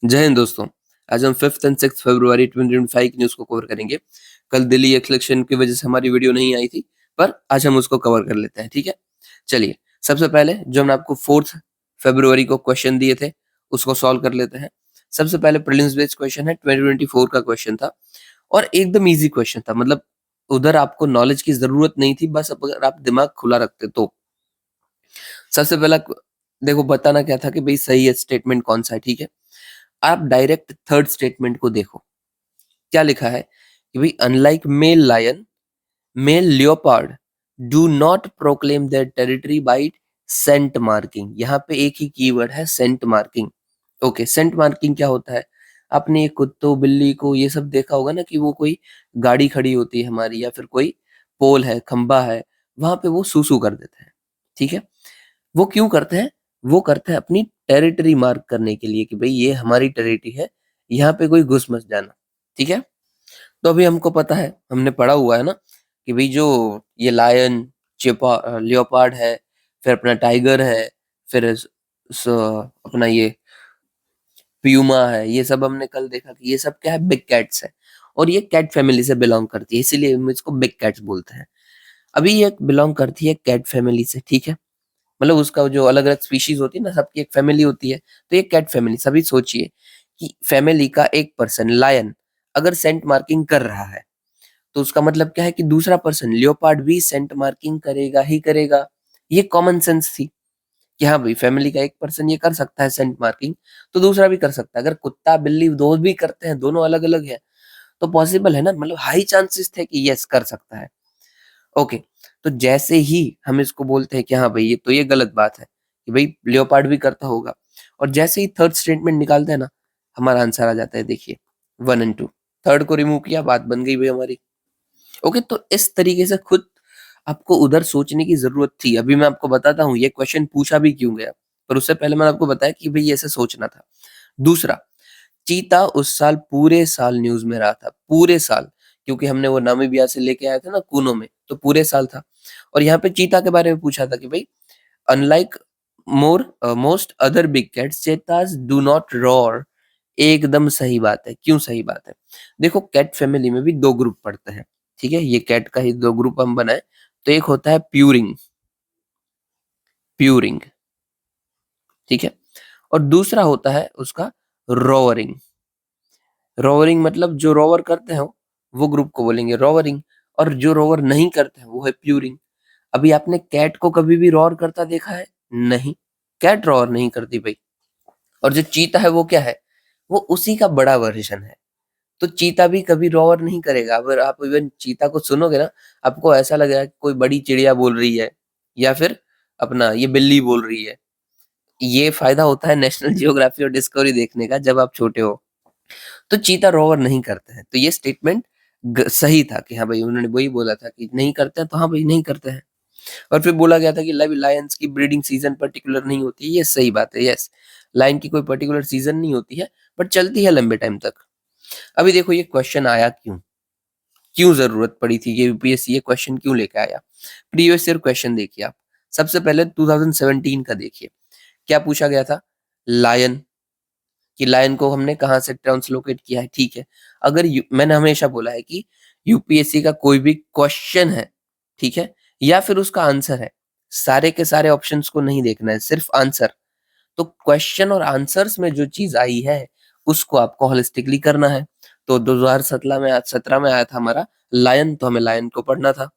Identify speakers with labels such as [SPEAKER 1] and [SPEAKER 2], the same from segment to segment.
[SPEAKER 1] जय हिंद दोस्तों। आज हम 5th एंड 6th फरवरी 2025 की न्यूज़ को कवर करेंगे। कल दिल्ली इलेक्शन की वजह से हमारी वीडियो नहीं आई थी, पर आज हम उसको कवर कर लेते हैं, ठीक है? चलिए, सबसे पहले जो हमने आपको 4th फरवरी को क्वेश्चन दिए थे, उसको सॉल्व कर लेते हैं। सबसे पहले प्रीलिम्स बेस्ड क्वेश्चन है, 2024 का क्वेश्चन था और एकदम ईज़ी क्वेश्चन था। मतलब उधर आपको नॉलेज की ज़रूरत नहीं थी, बस अगर आप दिमाग खुला रखते तो। सबसे पहला देखो बताना क्या था कि भई सही है स्टेटमेंट कौन-सा है, ठीक है? आप डायरेक्ट थर्ड स्टेटमेंट को देखो। क्या लिखा है कि भाई unlike male lion, male leopard do not proclaim their territory by scent marking. यहाँ पे एक ही कीवर्ड है scent marking. Okay, scent marking क्या होता है? आपने ये कुत्तों बिल्ली को ये सब देखा होगा ना कि वो कोई गाड़ी खड़ी होती है हमारी या फिर कोई पोल है, खंबा है, वहां पे वो सूसू कर देते हैं। ठीक है, वो क्यों करते हैं? वो करते हैं अपनी टेरिटरी मार्क करने के लिए कि भई ये हमारी टेरिटरी है, यहाँ पे कोई घुस मत जाना, ठीक है? तो अभी हमको पता है, हमने पढ़ा हुआ है ना कि भई जो ये लायन, लियोपार्ड है, फिर अपना टाइगर है, फिर स अपना ये प्यूमा है, ये सब हमने कल देखा कि ये सब क्या है? बिग कैट्स है और ये कैट फैमिली से बिलॉन्ग करती है, इसीलिए हम इसको बिग कैट्स बोलते हैं। अभी ये बिलॉन्ग करती है कैट फैमिली से, ठीक है? मतलब उसका जो अलग-अलग स्पीशीज़ होती है ना, सबकी एक फैमिली होती है, तो ये कैट फैमिली। सभी सोचिए कि फैमिली का एक पर्सन लायन अगर सेंट मार्किंग कर रहा है, तो उसका मतलब क्या है कि दूसरा पर्सन लियोपार्ड भी सेंट मार्किंग करेगा ही करेगा। ये कॉमन सेंस थी कि हाँ भाई, फैमिली का एक पर्सन ये कर सकता है सेंट मार्किंग, तो दूसरा भी कर सकता है। अगर कुत्ता, बिल्ली 2 भी करते हैं, दोनों अलग-अलग हैं, तो पॉसिबल है ना, मतलब हाई चांसेस थे कि येस कर सकता है। ओके, तो जैसे ही हम इसको बोलते हैं कि हाँ भाई, ये तो ये गलत बात है कि भाई लियोपार्ड भी करता होगा और जैसे ही थर्ड स्टेटमेंट निकालते हैं ना, हमारा आंसर आ जाता है, देखिए 1 एंड 2। थर्ड को रिमूव किया, बात बन गई भाई हमारी। ओके, तो इस तरीके से खुद आपको उधर सोचने की ज़रूरत थी। अभी मैं आपको बताता हूँ ये क्वेश्चन पूछा भी क्यों गया, पर उससे पहले मैंने आपको बताया कि भई ऐसे सोचना था। दूसरा, चीता उस साल पूरे साल न्यूज़ में रहा था, पूरे साल, क्योंकि हमने वो नामीबिया से लेके आए थे ना कूनो में, तो पूरे साल था। और यहाँ पे चीता के बारे में पूछा था कि भई unlike most other big cats, cheetahs do not roar. एकदम सही बात है। क्यों सही बात है? देखो कैट फैमिली में भी 2 ग्रुप पड़ते हैं, ठीक है? ये कैट का ही 2 ग्रुप हम बनाएँ, तो एक होता है प्यूरिंग, प्यूरिंग, ठीक है? और दूसरा होता है उसका रोवरिंग। रोवरिंग मतलब जो रोवर करते हो, वो ग्रुप को बोलेंगे रोवरिंग और जो रोवर नहीं करते हैं, वो है प्यूरिंग। अभी आपने कैट को कभी भी रोर करता देखा है? नहीं, कैट रोर नहीं करती भई। और जो चीता है वो क्या है? वो उसी का बड़ा वर्ज़न है। तो चीता भी कभी रोर नहीं करेगा। अगर आप इवन चीता को सुनोगे ना, आपको ऐसा लगेगा कि कोई बड़ी चिड़िया बोल रही है या फिर अपना ये बिल्ली बोल रही है। ये फ़ायदा होता है नेशनल ज्योग्राफी और डिस्कवरी देखने का जब आप छोटे हो। तो चीता रोवर नहीं करते हैं। तो ये स्टेटमेंट सही था कि हाँ भाई, उन्होंने वही बोला था कि नहीं करते हैं, तो हाँ भाई नहीं करते हैं। और फिर बोला गया था कि लायंस की ब्रीडिंग सीजन पर्टिकुलर नहीं होती है। ये सही बात है, यस। लायन की कोई पर्टिकुलर सीजन नहीं होती है, बट चलती है लंबे टाइम तक। अभी देखो ये क्वेश्चन आया क्यों? क्यों जरूरत पड़ी थी, ये यूपीएससी ये क्वेश्चन क्यों लेके आया? प्रीवियस ईयर क्वेश्चन देखिए आप। सबसे पहले 2017 का देखिए। क्या पूछा गया था? लायन, कि लायन को हमने कहाँ से ट्रांसलोकेट किया है, ठीक है। अगर मैंने हमेशा बोला है कि यूपीएससी का कोई भी क्वेश्चन है, ठीक है, या फिर उसका आंसर है, सारे के सारे ऑप्शंस को नहीं देखना है, सिर्फ आंसर। तो क्वेश्चन और आंसर्स में जो चीज आई है, उसको आपको होलिस्टिकली करना है। तो 2017 में आया था हमारा लायन, तो हमें लायन को पढ़ना था।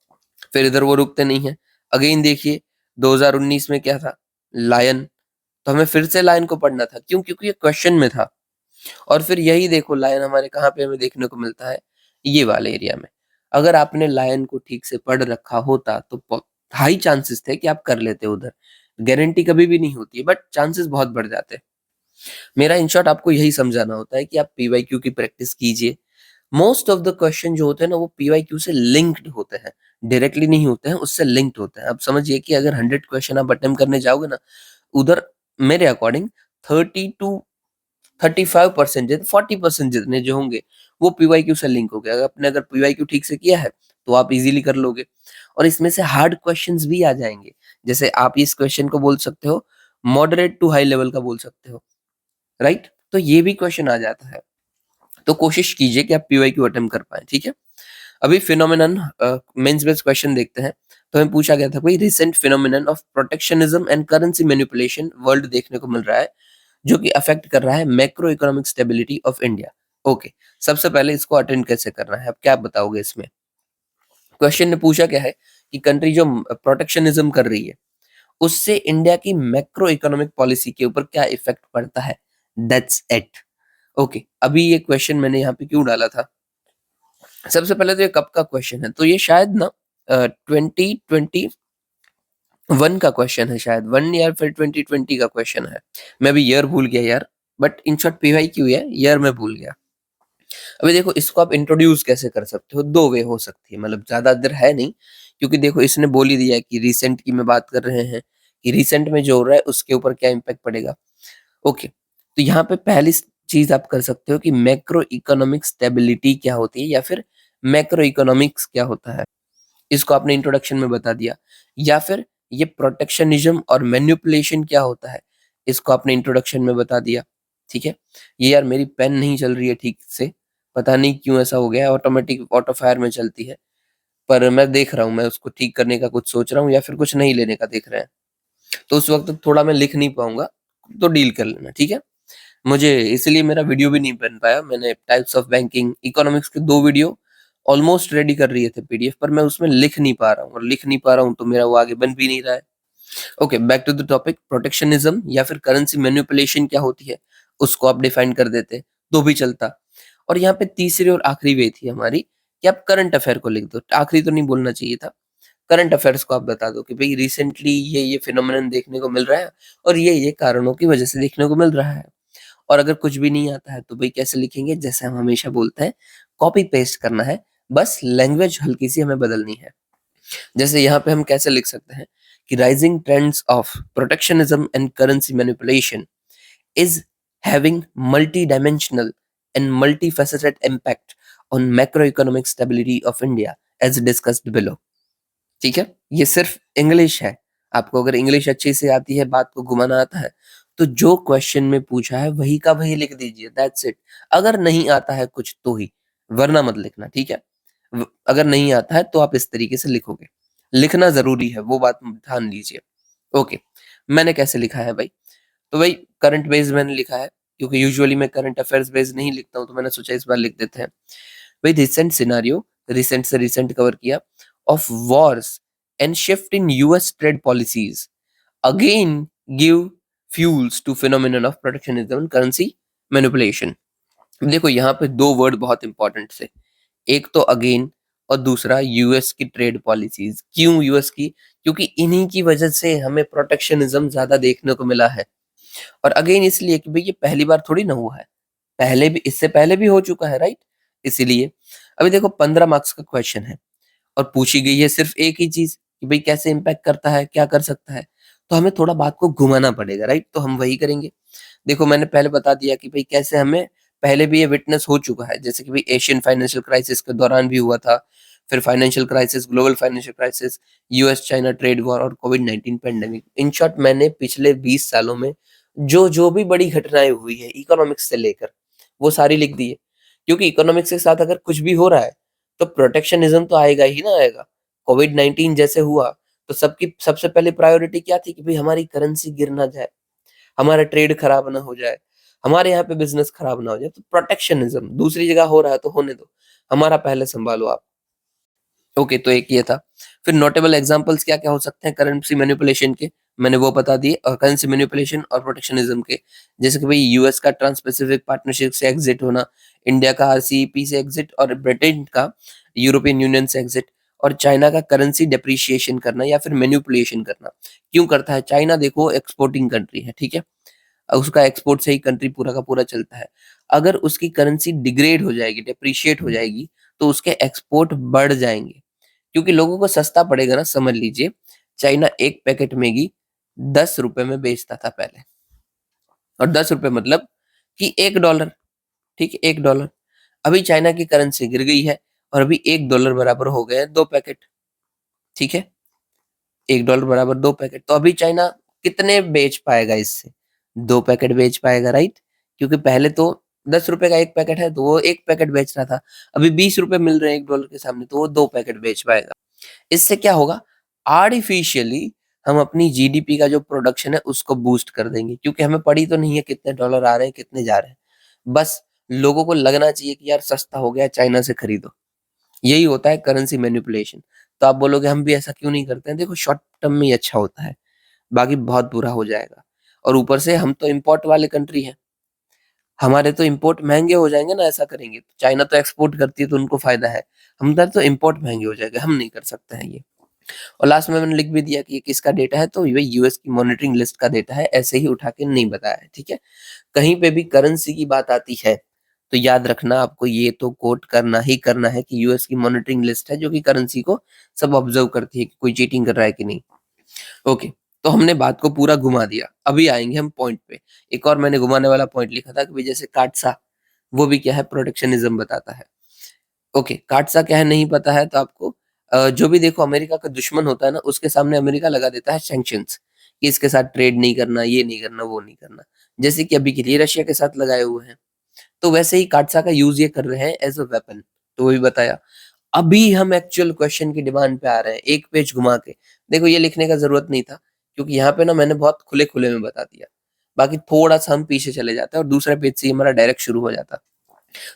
[SPEAKER 1] फिर इधर वो रुकते नहीं है। अगेन देखिए 2019 में क्या था? लायन, तो हमें फिर से लायन को पढ़ना था। क्यों? क्योंकि ये क्वेश्चन में था। और फिर यही देखो लायन हमारे कहाँ पे हमें देखने को मिलता है? ये वाले एरिया में। अगर आपने लायन को ठीक से पढ़ रखा होता तो हाई चांसेस थे कि आप कर लेते उधर। गारंटी कभी भी नहीं होती है, बट चांसेस बहुत बढ़ जाते। मेरा इन शॉर्ट आपको यही समझाना होता है कि आप पीवाईक्यू की प्रैक्टिस कीजिए। मोस्ट ऑफ द क्वेश्चन जो होते हैं ना, वो पीवाईक्यू से लिंक्ड होते हैं, डायरेक्टली नहीं होते हैं, उससे लिंक्ड होते हैं। अब समझिए कि अगर 100 क्वेश्चन आप अटेम्प्ट करने जाओगे ना, उधर मेरे अकॉर्डिंग 30 टू 35% जितने 40% जितने जो होंगे, वो पीवाईक्यू से लिंक हो गए। अगर आपने अगर पीवाईक्यू ठीक से किया है, तो आप इजीली कर लोगे। और इसमें से हार्ड क्वेश्चंस भी आ जाएंगे। जैसे आप इस क्वेश्चन को बोल सकते हो, मॉडरेट टू हाई लेवल का बोल सकते हो, राइट? तो ये भी क्वेश्चन आ जाता है। तो कोशिश कीजिए कि आप पीवाईक्यू अटेम्प्ट कर पाएँ, ठीक है? अभी फिनोमेनन मेंस बेस्ड क्वेश्चन देखते हैं। तो हमें पूछा गया था कोई recent phenomenon of protectionism and currency manipulation world देखने को मिल रहा है, जो कि अफेक्ट कर रहा है macro economic stability of India. Okay, सबसे पहले इसको अटेंड कैसे करना है, आप क्या बताओगे इसमें? क्वेश्चन ने पूछा क्या है कि कंट्री जो प्रोटेक्शनिज्म कर रही है, उससे इंडिया की मैक्रो इकोनॉमिक पॉलिसी के ऊपर क्या इफेक्ट पड़ता है? That's it. ओके, अभी ये क्वेश्चन मैंने यहाँ पे क्यों डाला था? सबसे पहले तो ये कब का क्वेश्चन है? तो ये शायद ना 2021 का क्वेश्चन है, शायद 1 या फिर 2020 का क्वेश्चन है। मैं अभी ईयर भूल गया यार, बट इन शॉर्ट पीवाईक्यू है, ईयर मैं भूल गया। अभी देखो इसको आप इंट्रोड्यूस कैसे कर सकते हो? 2 वे हो सकती है, मतलब ज़्यादा देर है नहीं, क्योंकि देखो इसने बोल ही दिया है कि रिसेंट की मैं बात कर रहे हैं, कि रिसेंट में जो हो रहा है उसके ऊपर क्या इम्पैक्ट पड़ेगा। ओके, तो यहाँ पे पहली चीज़ आप कर सकते हो कि मैक्रो इकोनॉमिक स्टेबिलिटी क्या होती है, या फिर मैक्रो इकोनॉमिक्स क्या होता है? इसको आपने इंट्रोडक्शन में बता दिया। या फिर ये प्रोटेक्शनिज्म और मैनिपुलेशन क्या होता है? इसको आपने इंट्रोडक्शन में बता दिया, ठीक है? ये यार मेरी पेन नहीं चल रही है ठीक से, पता नहीं क्यों ऐसा हो गया है, ऑटोमेटिक ऑटो फायर में चलती है। पर मैं देख रहा हूँ, मैं उसको ठीक करने का कुछ सोच रहा हूँ या फिर कुछ नहीं लेने का देख रहे हैं। तो उस वक़्त थोड़ा मैं लिख नहीं पाऊँगा, तो डील कर लेना, ठीक है? मुझे इसलिए मेरा वीडियो भी नहीं बन पाया। मैंने टाइप्स ऑफ बैंकिंग, इकोनॉमिक्स के 2 वीडियो ऑलमोस्ट रेडी कर लिए थे पीडीएफ, पर मैं उसमें लिख नहीं पा रहा हूँ, और लिख नहीं पा रहा हूँ तो मेरा वो आगे बन भी नहीं रहा है। Okay, back to the topic. Protectionism या फिर करेंसी मैनिपुलेशन क्या होती है, उसको आप डिफाइन कर देते तो भी चलता। और यहाँ पे तीसरी और आखिरी वे थी हमारी कि आप करंट अफेयर को लिख दो। आखिरी तो नहीं बोलना चाहिए था। करंट अफेयर्स को आप बता दो कि भई रिसेंटली ये फिनोमेनन देखने को मिल रहा है, और ये कारणों की वजह से देखने को मिल रहा है। और अगर कुछ भी नहीं आता है तो भई कैसे लिखेंगे? जैसे हम हमेशा बोलते हैं, कॉपी पेस्ट करना है, बस लैंग्वेज हल्की-सी हमें बदलनी है। जैसे यहाँ पे हम कैसे लिख सकते हैं कि rising trends of protectionism and currency manipulation is having multi-dimensional and multi-faceted impact on macro economic stability of India as discussed below. ठीक है? ये सिर्फ इंग्लिश है। आपको अगर इंग्लिश अच्छे से आती है, बात को घुमाना आता है, तो जो क्वेश्चन में पूछा है वही का वही लिख दीजिए, दैट्स इट। अगर नहीं आता है कुछ तो ही, वरना मत लिखना, ठीक है? अगर नहीं आता है तो आप इस तरीके से लिखोगे। लिखना ज़रूरी है, वो बात ध्यान दीजिए। ओके, मैंने कैसे लिखा है भाई? तो भाई करंट बेस्ड मैंने लिखा है, क्योंकि यूजुअली मैं करंट अफेयर्स बेस्ड नहीं लिखता हूँ, तो मैंने सोचा इस बार लिख देते हैं। भाई रिसेंट सिनेरियो, रिसेंट से रिसेंट कवर किया, of wars and shift in US trade policies again give fuels to phenomenon of protectionism and currency manipulation. देखो यहाँ पे 2 वर्ड बहुत इंपॉर्टेंट थे। एक तो अगेन, और दूसरा यूएस की ट्रेड पॉलिसीज। क्यों यूएस की? क्योंकि इन्हीं की वजह से हमें प्रोटेक्शनिज्म ज्यादा देखने को मिला है। और अगेन इसलिए कि भाई ये पहली बार थोड़ी ना हुआ है, पहले भी, इससे पहले भी हो चुका है, राइट? इसीलिए अभी देखो 15 मार्क्स का क्वेश्चन है, और पूछी गई है सिर्फ एक ही चीज कि भाई कैसे इम्पैक्ट करता है, क्या कर सकता है। तो हमें थोड़ा बात को घुमाना पड़ेगा, राइट? तो हम वही करेंगे। देखो मैंने पहले बता दिया कि भाई कैसे हमें पहले भी ये विटनेस हो चुका है, जैसे कि भाई एशियन फाइनेंशियल क्राइसिस के दौरान भी हुआ था, फिर financial crisis, global financial crisis, US China trade war और कोविड-19 पैंडेमिक। इन शॉर्ट मैंने पिछले 20 सालों में जो भी बड़ी घटनाएं हुई है इकोनॉमिक्स से लेकर, वो सारी लिख दी है। क्योंकि इकोनॉमिक्स के साथ अगर कुछ भी हो रहा है, तो प्रोटेक्शनिज्म तो आएगा ही ना आएगा। कोविड-19 जैसे हुआ, तो सबकी सबसे पहले प्रायोरिटी क्या थी कि भाई हमारी करेंसी गिर ना जाए, हमारा ट्रेड खराब ना हो जाए, हमारे यहाँ पे बिज़नेस खराब ना हो जाए। तो प्रोटेक्शनिज़्म दूसरी जगह हो रहा है तो होने दो, हमारा पहले सँभालो आप। ओके, तो एक ये था। फिर नोटेबल एग्ज़ाम्पल्स क्या-क्या हो सकते हैं करेंसी मैनिपुलेशन के, मैंने वो बता दिए, करेंसी मैनिपुलेशन और प्रोटेक्शनिज़्म के। जैसे कि भई यूएस का ट्रांस पैसिफिक पार्टनरशिप से एग्ज़िट होना, इंडिया का आरसीईपी से एग्ज़िट, और ब्रिटेन का यूरोपियन यूनियन से एग्ज़िट, और चाइना का करेंसी डेप्रिसिएशन करना या फिर मैनिपुलेशन करना। क्यों करता है? चाइना देखो एक्सपोर्टिंग कंट्री है, ठीक है? उसका एक्सपोर्ट से ही कंट्री पूरा का पूरा चलता है। अगर उसकी करेंसी डिग्रेड हो जाएगी, डेप्रिशिएट हो जाएगी, तो उसके एक्सपोर्ट बढ़ जाएँगे। क्योंकि लोगों को सस्ता पड़ेगा ना, समझ लीजिए। चाइना 1 पैकेट मैगी ₹10 में बेचता था पहले, और ₹10 मतलब कि $1, ठीक है? $1। अभी चाइना की करेंसी गिर गई है, और अभी $1 बराबर हो गए हैं 2 पैकेट, ठीक है? $1 बराबर 2 पैकेट, तो अभी चाइना कितने बेच पाएगा इससे? 2 पैकेट बेच पाएगा, राइट? क्योंकि पहले तो 10 रुपए का 1 पैकेट है तो वो 1 पैकेट बेच रहा था। अभी 20 रुपए मिल रहे हैं 1 डॉलर के सामने तो वो 2 पैकेट बेच पाएगा। इससे क्या होगा, आर्टिफिशियली हम अपनी जीडीपी का जो प्रोडक्शन है उसको बूस्ट कर देंगे, क्योंकि हमें पड़ी तो नहीं है कितने डॉलर आ रहे हैं, कितने जा रहे हैं। बस लोगों को लगना चाहिए कि यार सस्ता हो गया, चाइना से खरीदो। यही होता है करेंसी मैनिपुलेशन। तो आप बोलोगे हम भी ऐसा क्यों नहीं करते हैं? देखो शॉर्ट टर्म में ही अच्छा होता है, बाकी बहुत बुरा हो जाएगा। और ऊपर से हम तो इम्पोर्ट वाले कंट्री हैं, हमारे तो इम्पोर्ट महँगे हो जाएँगे ना ऐसा करेंगे। चाइना तो एक्सपोर्ट करती है तो उनको फ़ायदा है, हमारे तो इम्पोर्ट महँगे हो जाएँगे, हम नहीं कर सकते हैं ये। और लास्ट में मैंने लिख भी दिया कि ये किसका डेटा है, तो ये यूएस की मॉनिटरिंग लिस्ट का डेटा है, ऐसे ही उठा के नहीं बताया है, ठीक है? कहीं पे भी करेंसी की बात आती है, तो याद रखना आपको ये तो कोट करना ही करना है कि यूएस की मॉनिटरिंग लिस्ट है जो कि करेंसी को सब ऑब्जर्व करती है कि कोई चीटिंग कर रहा है कि नहीं। ओके, तो हमने बात को पूरा घुमा दिया। अभी आएँगे हम पॉइंट पे। एक और मैंने घुमाने वाला पॉइंट लिखा था कि भई जैसे काटसा, वो भी क्या है प्रोटेक्शनिज़्म बताता है। ओके, काटसा क्या है नहीं पता है तो आपको जो भी देखो अमेरिका का दुश्मन होता है ना, उसके सामने अमेरिका लगा देता है सैंक्शंस कि इसके साथ ट्रेड नहीं करना, ये नहीं करना, वो नहीं करना। जैसे कि अभी के लिए रशिया के साथ लगाए हुए हैं। तो वैसे ही काटसा का यूज़ ये कर रहे हैं एज़ अ वेपन, तो वो भी बताया। अभी हम एक्चुअल क्वेश्चन की डिमांड पे आ रहे हैं, एक पेज घुमा के। देखो ये लिखने का ज़रूरत नहीं था, क्योंकि यहाँ पे ना मैंने बहुत खुले-खुले में बता दिया। बाकी थोड़ा-सा हम पीछे चले जाते हैं और दूसरे पेज से ही हमारा डायरेक्ट शुरू हो जाता।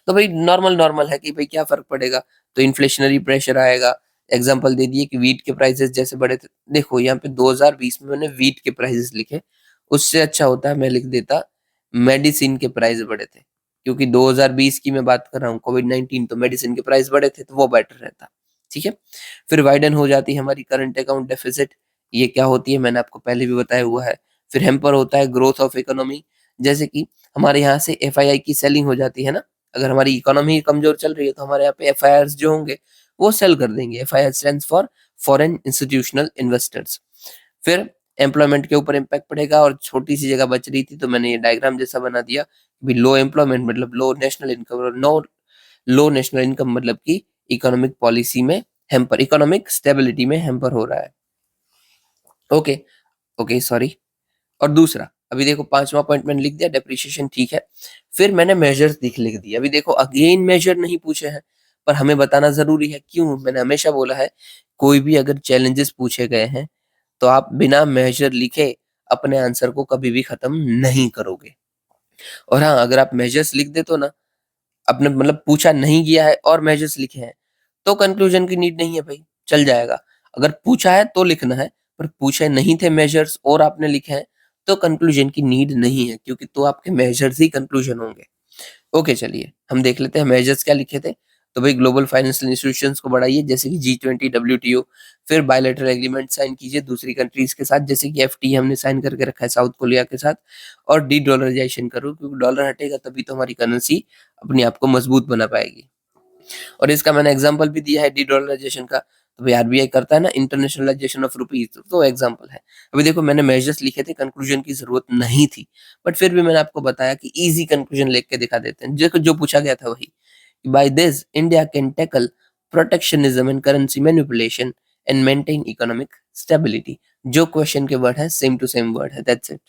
[SPEAKER 1] तो भाई नॉर्मल है कि भाई क्या फ़र्क पड़ेगा? तो इन्फ्लेशनरी प्रेशर आएगा। एग्ज़ाम्पल दे दिए कि व्हीट के प्राइसेज़ जैसे बढ़े थे। देखो यहाँ पे 2020 में मैंने व्हीट के प्राइसेज़ लिखे, उससे अच्छा होता है मैं लिख देता मेडिसिन के प्राइस बढ़े थे। क्योंकि 2020 की मैं बात कर रहा हूँ, कोविड-19 तो मेडिसिन के प्राइस बढ़े थे, तो वो बेटर रहता। ठीक है? फिर वाइडन हो जाती है हमारी करंट अकाउंट डेफ़िसिट, ये क्या होती है मैंने आपको पहले भी बताया हुआ है। फिर हैम्पर होता है ग्रोथ ऑफ इकोनॉमी, जैसे कि हमारे यहाँ से एफआईआई की सेलिंग हो जाती है ना, अगर हमारी इकोनॉमी कमज़ोर चल रही है तो हमारे यहाँ पे एफआईआर्स जो होंगे, वो सेल कर देंगे। FIR stands for foreign institutional investors. फिर एम्प्लॉयमेंट के ऊपर इम्पैक्ट पड़ेगा और छोटी-सी जगह बच रही थी तो मैंने ये डायग्राम जैसा बना दिया, कि लो एम्प्लॉयमेंट मतलब लो नेशनल इनकम और लो नेशनल इनकम मतलब कि इकोनॉमिक पॉलिसी में हैम्पर, इकोनॉमिक स्टेबिलिटी में हैम्पर हो रहा है। Okay, okay sorry. और दूसरा, अभी देखो 5वां पॉइंट मैंने लिख दिया डेप्रिसिएशन ठीक है। फिर मैंने मेजर्स लिख दिए। अभी देखो अगेन मेजर नहीं पूछे हैं, पर हमें बताना ज़रूरी है। क्यों? मैंने हमेशा बोला है, कोई भी अगर चैलेंजेस पूछे गए हैं, तो आप बिना मेजर लिखे अपने आंसर को कभी भी खत्म नहीं करोगे। और हाँ, अगर आप मेजर्स लिख देते हो ना, आपने मतलब पूछा नहीं गया है और मेजर्स लिखे हैं, तो कंक्लूजन की नीड नहीं है भाई, चल जाएगा। अगर पूछा है तो लिखना है, पर पूछे नहीं थे मेजर्स और आपने लिखे हैं, तो कंक्लूजन की नीड नहीं है, क्योंकि तो आपके मेजर्स ही कंक्लूजन होंगे। ओके चलिए, हम देख लेते हैं मेजर्स क्या लिखे थे। तो भाई ग्लोबल फाइनेंशियल इंस्टीट्यूशंस को बढ़ाइए जैसे कि जी20, डब्ल्यूटीओ, फिर बायलैटरल एग्रीमेंट साइन कीजिए दूसरी कंट्रीज़ के साथ जैसे कि एफटीए हमने साइन करके रखा है साउथ कोरिया के साथ, और डी-डॉलराइज़ेशन करो क्योंकि डॉलर हटेगा तभी तो हमारी करेंसी अपने आप को मजबूत बना पाएगी। और इसका मैंने एग्जांपल भी दिया है डी-डॉलराइज़ेशन का, तो भाई आरबीआई करता है ना इंटरनेशनलाइज़ेशन ऑफ रुपीज़, तो एग्जांपल है। अभी देखो मैंने मेजर्स लिखे थे, कंक्लूजन की ज़रूरत नहीं थी, बट फिर भी मैंने आपको बताया कि ईज़ी कंक्लूजन लिख के दिखा देते हैं। जो जो पूछा गया था वही, by this India can tackle protectionism and currency manipulation and maintain economic stability. जो क्वेश्चन के वर्ड है सेम टू सेम वर्ड है, दैट्स इट।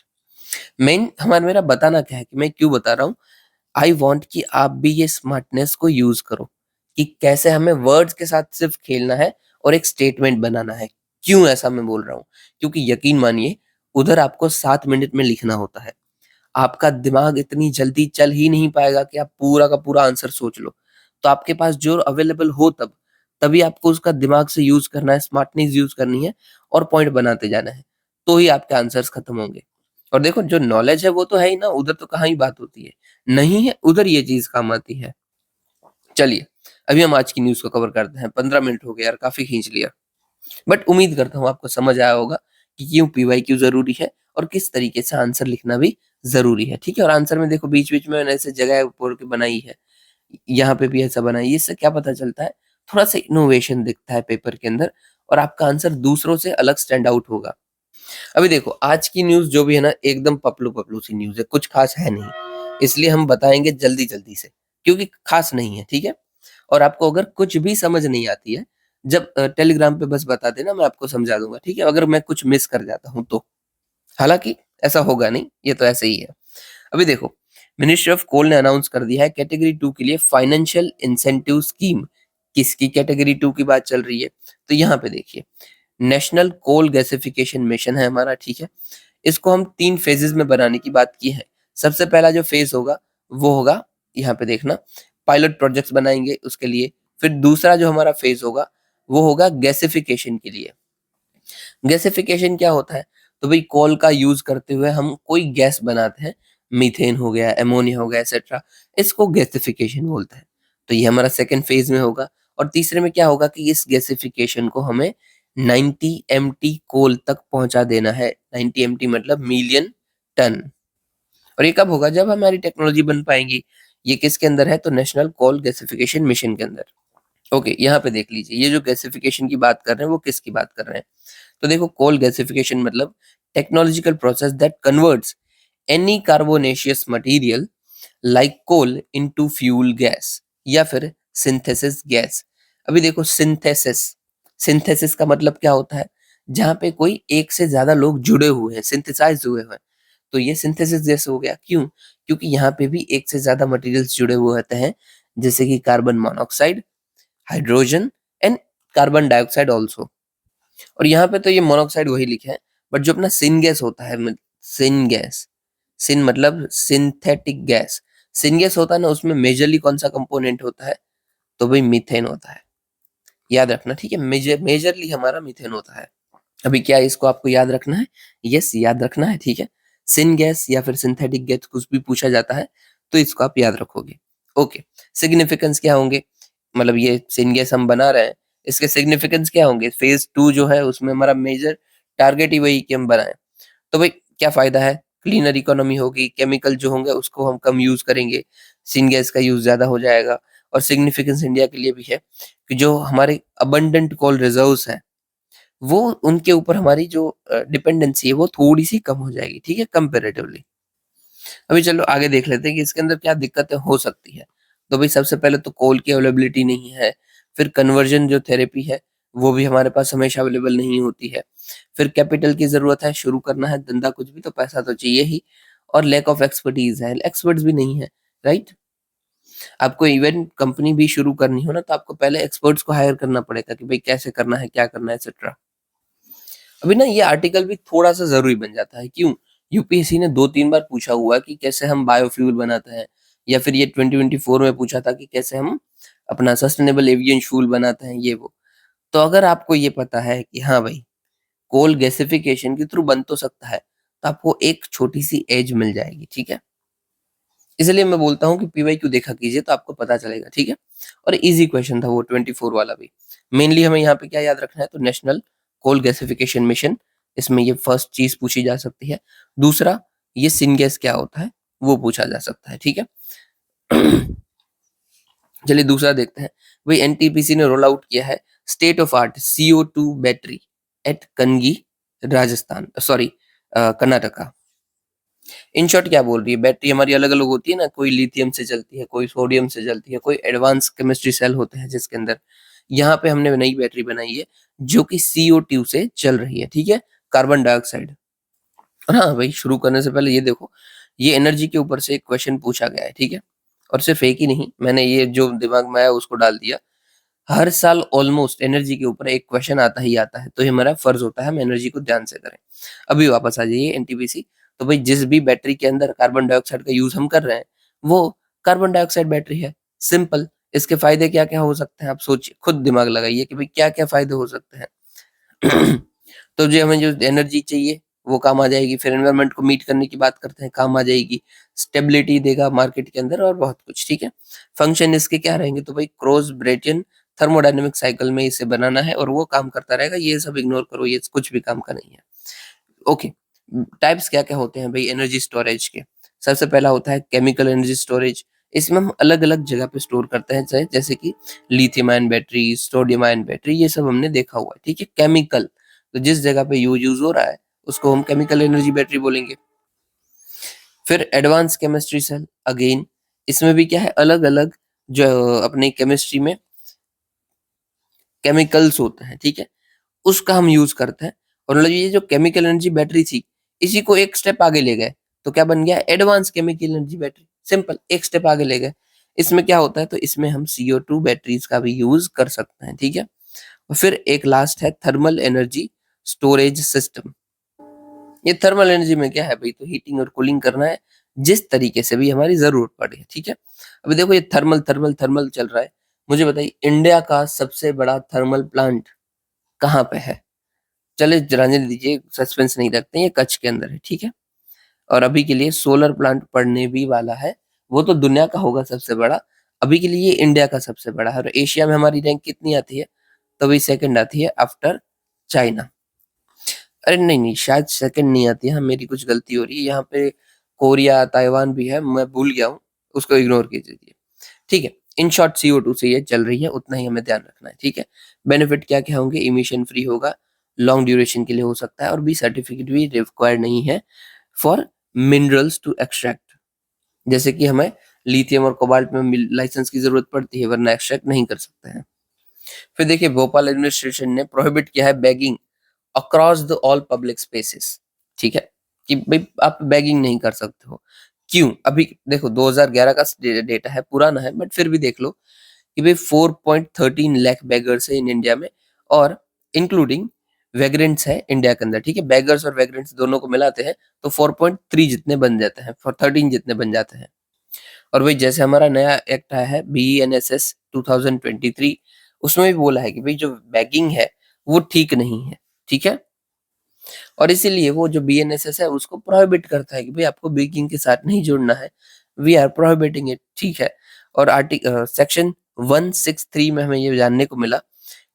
[SPEAKER 1] मेन हमारा मेरा बताना क्या है कि मैं क्यों बता रहा हूँ, आई वांट कि आप भी ये स्मार्टनेस को यूज़ करो, कि कैसे हमें वर्ड्स के साथ सिर्फ खेलना है और एक स्टेटमेंट बनाना है। क्यों ऐसा मैं बोल रहा हूँ? क्योंकि यकीन मानिए उधर आपको 7 मिनट में लिखना होता है। आपका दिमाग इतनी जल्दी चल ही नहीं पाएगा कि आप पूरा का पूरा आंसर सोच लो। तो आपके पास जो अवेलेबल हो तभी आपको उसका दिमाग से यूज़ करना है, स्मार्टनेस यूज़ करनी है और पॉइंट बनाते जाना है। तो ही आपके आंसर्स खत्म होंगे। और देखो जो नॉलेज है वो तो है ही ना, उधर तो कहाँ ही बात होती है। नहीं है, उधर ये चीज़ काम आती है। चलिए, अभी हम आज की न्यूज़ को कवर करते हैं। 15 मिनट हो गए यार, काफ़ी खींच लिया। बट उम्मीद करता हूँ आपको समझ आया होगा कि क्यों पीवाईक्यू ज़रूरी है और किस तरीके से आंसर लिखना भी ज़रूरी है, ठीक है? और आंसर में देखो बीच-बीच में मैंने ऐसे जगह बोल के बनाई है। यहाँ पे भी ऐसा बनाइए, इससे क्या पता चलता है, थोड़ा-सा इनोवेशन दिखता है पेपर के अंदर और आपका आंसर दूसरों से अलग स्टैंड आउट होगा। अभी देखो आज की न्यूज़ जो भी है ना एकदम पपलू-पपलू सी न्यूज़ है, कुछ ख़ास है नहीं। इसलिए हम बताएँगे जल्दी-जल्दी से, क्योंकि ख़ास नहीं है, ठीक है? और आपको अगर कुछ भी समझ नहीं आती है, जब टेलीग्राम पे बस बता देना, मैं आपको समझा दूँगा, ठीक है? अगर मैं कुछ मिस कर जाता हूँ तो। हालाँकि ऐसा होगा नहीं, ये तो ऐसे ही है। अभी देखो, मिनिस्ट्री ऑफ कोल ने अनाउंस कर दिया है कैटेगरी 2 के लिए फाइनेंशियल इंसेंटिव स्कीम। किसकी कैटेगरी 2 की बात चल रही है? तो यहाँ पे देखिए, नेशनल कोल गैसिफिकेशन मिशन है हमारा, ठीक है। इसको हम 3 फेजेस में बनाने की बात की है। सबसे पहला जो फेज होगा वो होगा, यहाँ पे देखना, पायलट प्रोजेक्ट्स बनाएंगे उसके लिए। फिर दूसरा जो हमारा फेज होगा वो होगा गैसिफिकेशन के लिए। गैसिफिकेशन क्या होता है? तो भाई कोल का यूज करते हुए हम कोई गैस बनाते हैं, मीथेन हो गया, एमोनिया हो गया, एक्सेट्रा, इसको गैसिफिकेशन बोलते हैं। तो ये हमारा सेकंड फेज में होगा। और तीसरे में क्या होगा कि इस गैसिफिकेशन को हमें 90 एमटी कोल तक पहुंचा देना है। 90 एमटी मतलब मिलियन टन। और ये कब होगा? जब हमारी टेक्नोलॉजी बन पाएंगी। ये किसके अंदर है? तो नेशनल कोल गैसिफिकेशन मिशन के अंदर। ओके, यहाँ पे देख लीजिए, ये जो गैसिफिकेशन की बात कर रहे हैं वो किसकी बात कर रहे हैं? तो देखो, कोल गैसिफिकेशन मतलब technological process that converts any carbonaceous material like coal into fuel gas या फिर सिंथेसिस गैस। अभी देखो, सिंथेसिस, सिंथेसिस का मतलब क्या होता है? जहां पे कोई एक से ज्यादा लोग जुड़े हुए हैं, सिंथेसाइज हुए हैं, तो ये सिंथेसिस जैसे हो गया। क्यों? क्योंकि यहाँ पे भी एक से ज्यादा मटेरियल्स जुड़े हुए होते हैं, जैसे कि carbon monoxide, hydrogen and carbon dioxide also. और यहाँ पे तो ये मोनोऑक्साइड वही लिखे हैं, बट जो अपना सिन गैस होता है, सिन गैस, सिन मतलब सिंथेटिक गैस, सिन गैस होता है ना, उसमें मेजरली कौन सा कंपोनेंट होता है? तो भाई मीथेन होता है। याद रखना, ठीक है, मेजरली हमारा मीथेन होता है। अभी क्या इसको आपको याद रखना है? यस, याद रखना है, ठीक है। सिन गैस या फिर सिंथेटिक गैस कुछ भी पूछा जाता है तो इसको आप याद रखोगे। ओके, सिग्निफिकेंस क्या होंगे? मतलब ये सिन गैस हम बना रहे हैं, इसके सिग्निफिकेंस क्या होंगे? फेज 2 जो है उसमें हमारा मेजर टारगेट ही वही कि हम बनाएं। तो भाई क्या फायदा है? क्लीनर इकोनॉमी होगी, केमिकल जो होंगे उसको हम कम यूज करेंगे, सिन गैस का यूज ज्यादा हो जाएगा। और सिग्निफिकेंस इंडिया के लिए भी है कि जो हमारे अबंडेंट कोल रिजर्व्स है, वो उनके ऊपर हमारी जो डिपेंडेंसी है वो थोड़ी सी कम हो जाएगी, ठीक है, कंपेरेटिवली। अभी चलो आगे देख लेते हैं कि इसके अंदर क्या दिक्कतें हो सकती है। तो भाई सबसे पहले तो कोल की अवेलेबिलिटी नहीं है। फिर कन्वर्जन जो थेरेपी है वो भी हमारे पास हमेशा अवेलेबल नहीं होती है। फिर कैपिटल की जरूरत है, शुरू करना है धंधा कुछ भी तो पैसा तो चाहिए ही। और लैक ऑफ एक्सपर्टीज है, एक्सपर्ट्स भी नहीं है, राइट। आपको इवन कंपनी भी शुरू करनी हो ना, तो आपको पहले एक्सपर्ट्स को हायर करना पड़ेगा कि भाई कैसे करना है, क्या करना है, एक्सेट्रा। अभी ना ये आर्टिकल भी थोड़ा सा जरूरी बन जाता है। क्यों? यूपीएससी ने 2-3 बार पूछा हुआ है कि कैसे हम बायोफ्यूल बनाते हैं, या फिर ये 2024 में पूछा था कि कैसे हम अपना सस्टेनेबल एविएशन फ्यूल बनाते हैं, ये वो। तो अगर आपको ये पता है कि हाँ भाई, कोल गैसिफिकेशन के थ्रू बन तो सकता है, तो आपको एक छोटी सी एज मिल जाएगी, ठीक है। इसलिए मैं बोलता हूँ कि पीवाईक्यू देखा कीजिए तो आपको पता चलेगा, ठीक है। और इजी क्वेश्चन था वो 24 वाला भी। मेनली हमें यहाँ पे क्या याद रखना है? तो नेशनल कोल गैसिफिकेशन मिशन, इसमें ये फर्स्ट चीज पूछी जा सकती है। दूसरा, ये सिनगैस क्या होता है वो पूछा जा सकता है, ठीक है। चलिए दूसरा देखते हैं। वही एनटीपीसी ने रोल आउट किया है state of art CO2 battery at Kanagi, Rajasthan, sorry, Karnataka. In short क्या बोल रही है? बैटरी हमारी अलग अलग होती है ना, कोई लिथियम से चलती है, कोई सोडियम से चलती है, कोई एडवांस केमिस्ट्री सेल होते हैं जिसके अंदर। यहाँ पे हमने नई बैटरी बनाई है जो कि CO2 से चल रही है, ठीक है, कार्बन डाइऑक्साइड। और हाँ भाई, शुरू करने से पहले ये देखो, ये एनर्जी के ऊपर से एक क्वेश्चन पूछा गया है, ठीक है। और सिर्फ एक ही नहीं, मैंने ये जो दिमाग में आया उसको डाल दिया। हर साल ऑलमोस्ट एनर्जी के ऊपर एक क्वेश्चन आता ही आता है, तो ये हमारा फर्ज होता है हम एनर्जी को ध्यान से करें। अभी वापस आ जाइए एनटीपीसी। तो भाई जिस भी बैटरी के अंदर कार्बन डाइऑक्साइड का यूज हम कर रहे हैं वो कार्बन डाइऑक्साइड बैटरी है, सिंपल। इसके फायदे क्या क्या हो सकते हैं आप सोचिए, खुद दिमाग लगाइए कि भाई क्या क्या फायदे हो सकते हैं। तो जो हमें जो एनर्जी चाहिए वो काम आ जाएगी। फिर एनवायरनमेंट को मीट करने की बात करते हैं, काम आ जाएगी। स्टेबिलिटी देगा मार्केट के अंदर और बहुत कुछ, ठीक है। फंक्शन इसके क्या रहेंगे? तो भाई क्रॉस ब्रेटियन थर्मोडायनेमिक साइकिल में इसे बनाना है और वो काम करता रहेगा। ये सब इग्नोर करो, ये कुछ भी काम का नहीं है। ओके, टाइप्स क्या क्या होते हैं भाई एनर्जी स्टोरेज के? सबसे पहला होता है केमिकल एनर्जी स्टोरेज। इसमें हम अलग अलग जगह पे स्टोर करते हैं, जैसे कि lithium ion battery, sodium ion battery, ये सब हमने देखा हुआ है, ठीक है। केमिकल, तो जिस जगह पे यूज हो रहा है उसको हम केमिकल एनर्जी बैटरी बोलेंगे। फिर एडवांस केमिस्ट्री सेल, अगेन इसमें भी क्या है, अलग अलग जो अपने केमिस्ट्री में केमिकल्स होते हैं, ठीक है, उसका हम यूज करते हैं। और मतलब ये जो केमिकल एनर्जी बैटरी थी, इसी को एक स्टेप आगे ले गए, तो क्या बन गया? Advance chemical energy battery. Simple, एक स्टेप आगे ले गए। इसमें क्या होता है, तो इसमें हम CO2 बैटरीज का भी यूज कर सकते हैं, ठीक है। और फिर एक लास्ट है थर्मल एनर्जी स्टोरेज सिस्टम। ये थर्मल एनर्जी में क्या है भाई, तो हीटिंग और कूलिंग करना है जिस तरीके से भी हमारी जरूरत पड़े, ठीक है। अभी देखो ये थर्मल थर्मल थर्मल चल रहा है, मुझे बताइए इंडिया का सबसे बड़ा थर्मल प्लांट कहाँ पे है? चले रहने दीजिए, सस्पेंस नहीं रखते हैं, ये कच्छ के अंदर है, ठीक है। और अभी के लिए सोलर प्लांट पड़ने भी वाला है, वो तो दुनिया का होगा सबसे बड़ा, अभी के लिए ये इंडिया का सबसे बड़ा है। और एशिया में हमारी रैंक कितनी आती है, तो वही सेकंड आती है आफ्टर चाइना। अरे नहीं नहीं, शायद सेकंड नहीं आती है, हाँ, मेरी कुछ गलती हो रही है यहाँ पे। कोरिया ताइवान भी है, मैं भूल गया हूँ, उसको इग्नोर कीजिए, ठीक है। इन शॉर्ट CO2 से ये चल रही है, उतना ही हमें ध्यान रखना है, ठीक है। बेनिफिट क्या क्या होंगे, इमिशन फ्री होगा, लॉन्ग ड्यूरेशन के लिए हो सकता है, और बी सर्टिफिकेट भी रिक्वायर्ड नहीं है फॉर मिनरल्स टू एक्सट्रैक्ट। जैसे कि हमें लिथियम और कोबाल्ट में लाइसेंस की जरूरत पड़ती है, वरना एक्सट्रैक्ट नहीं कर सकते हैं। फिर देखिए भोपाल एडमिनिस्ट्रेशन ने प्रोहिबिट किया है bagging across the all public spaces, ठीक है, कि भाई आप बैगिंग नहीं कर सकते हो। क्यों? अभी देखो 2011 का डेटा है, पुराना है, बट फिर भी देख लो कि भाई 4.13 लाख बेगर्स है इन इंडिया में, और इंक्लूडिंग वेग्रेंट्स है इंडिया के अंदर, ठीक है। बेगर्स और वेग्रेंट्स दोनों को मिलाते हैं तो 4.3 जितने बन जाते हैं, 13 जितने बन जाते हैं। और वही जैसे हमारा नया एक्ट आया है BENSS 2023, उसमें भी बोला है कि भाई जो बैगिंग है वो ठीक नहीं है, ठीक है। और इसीलिए वो जो BNSS है उसको प्रोहिबिट करता है कि भाई आपको बैगिंग के साथ नहीं जुड़ना है, वी आर प्रोहिबिटिंग इट, ठीक है। और सेक्शन 163 में हमें ये जानने को मिला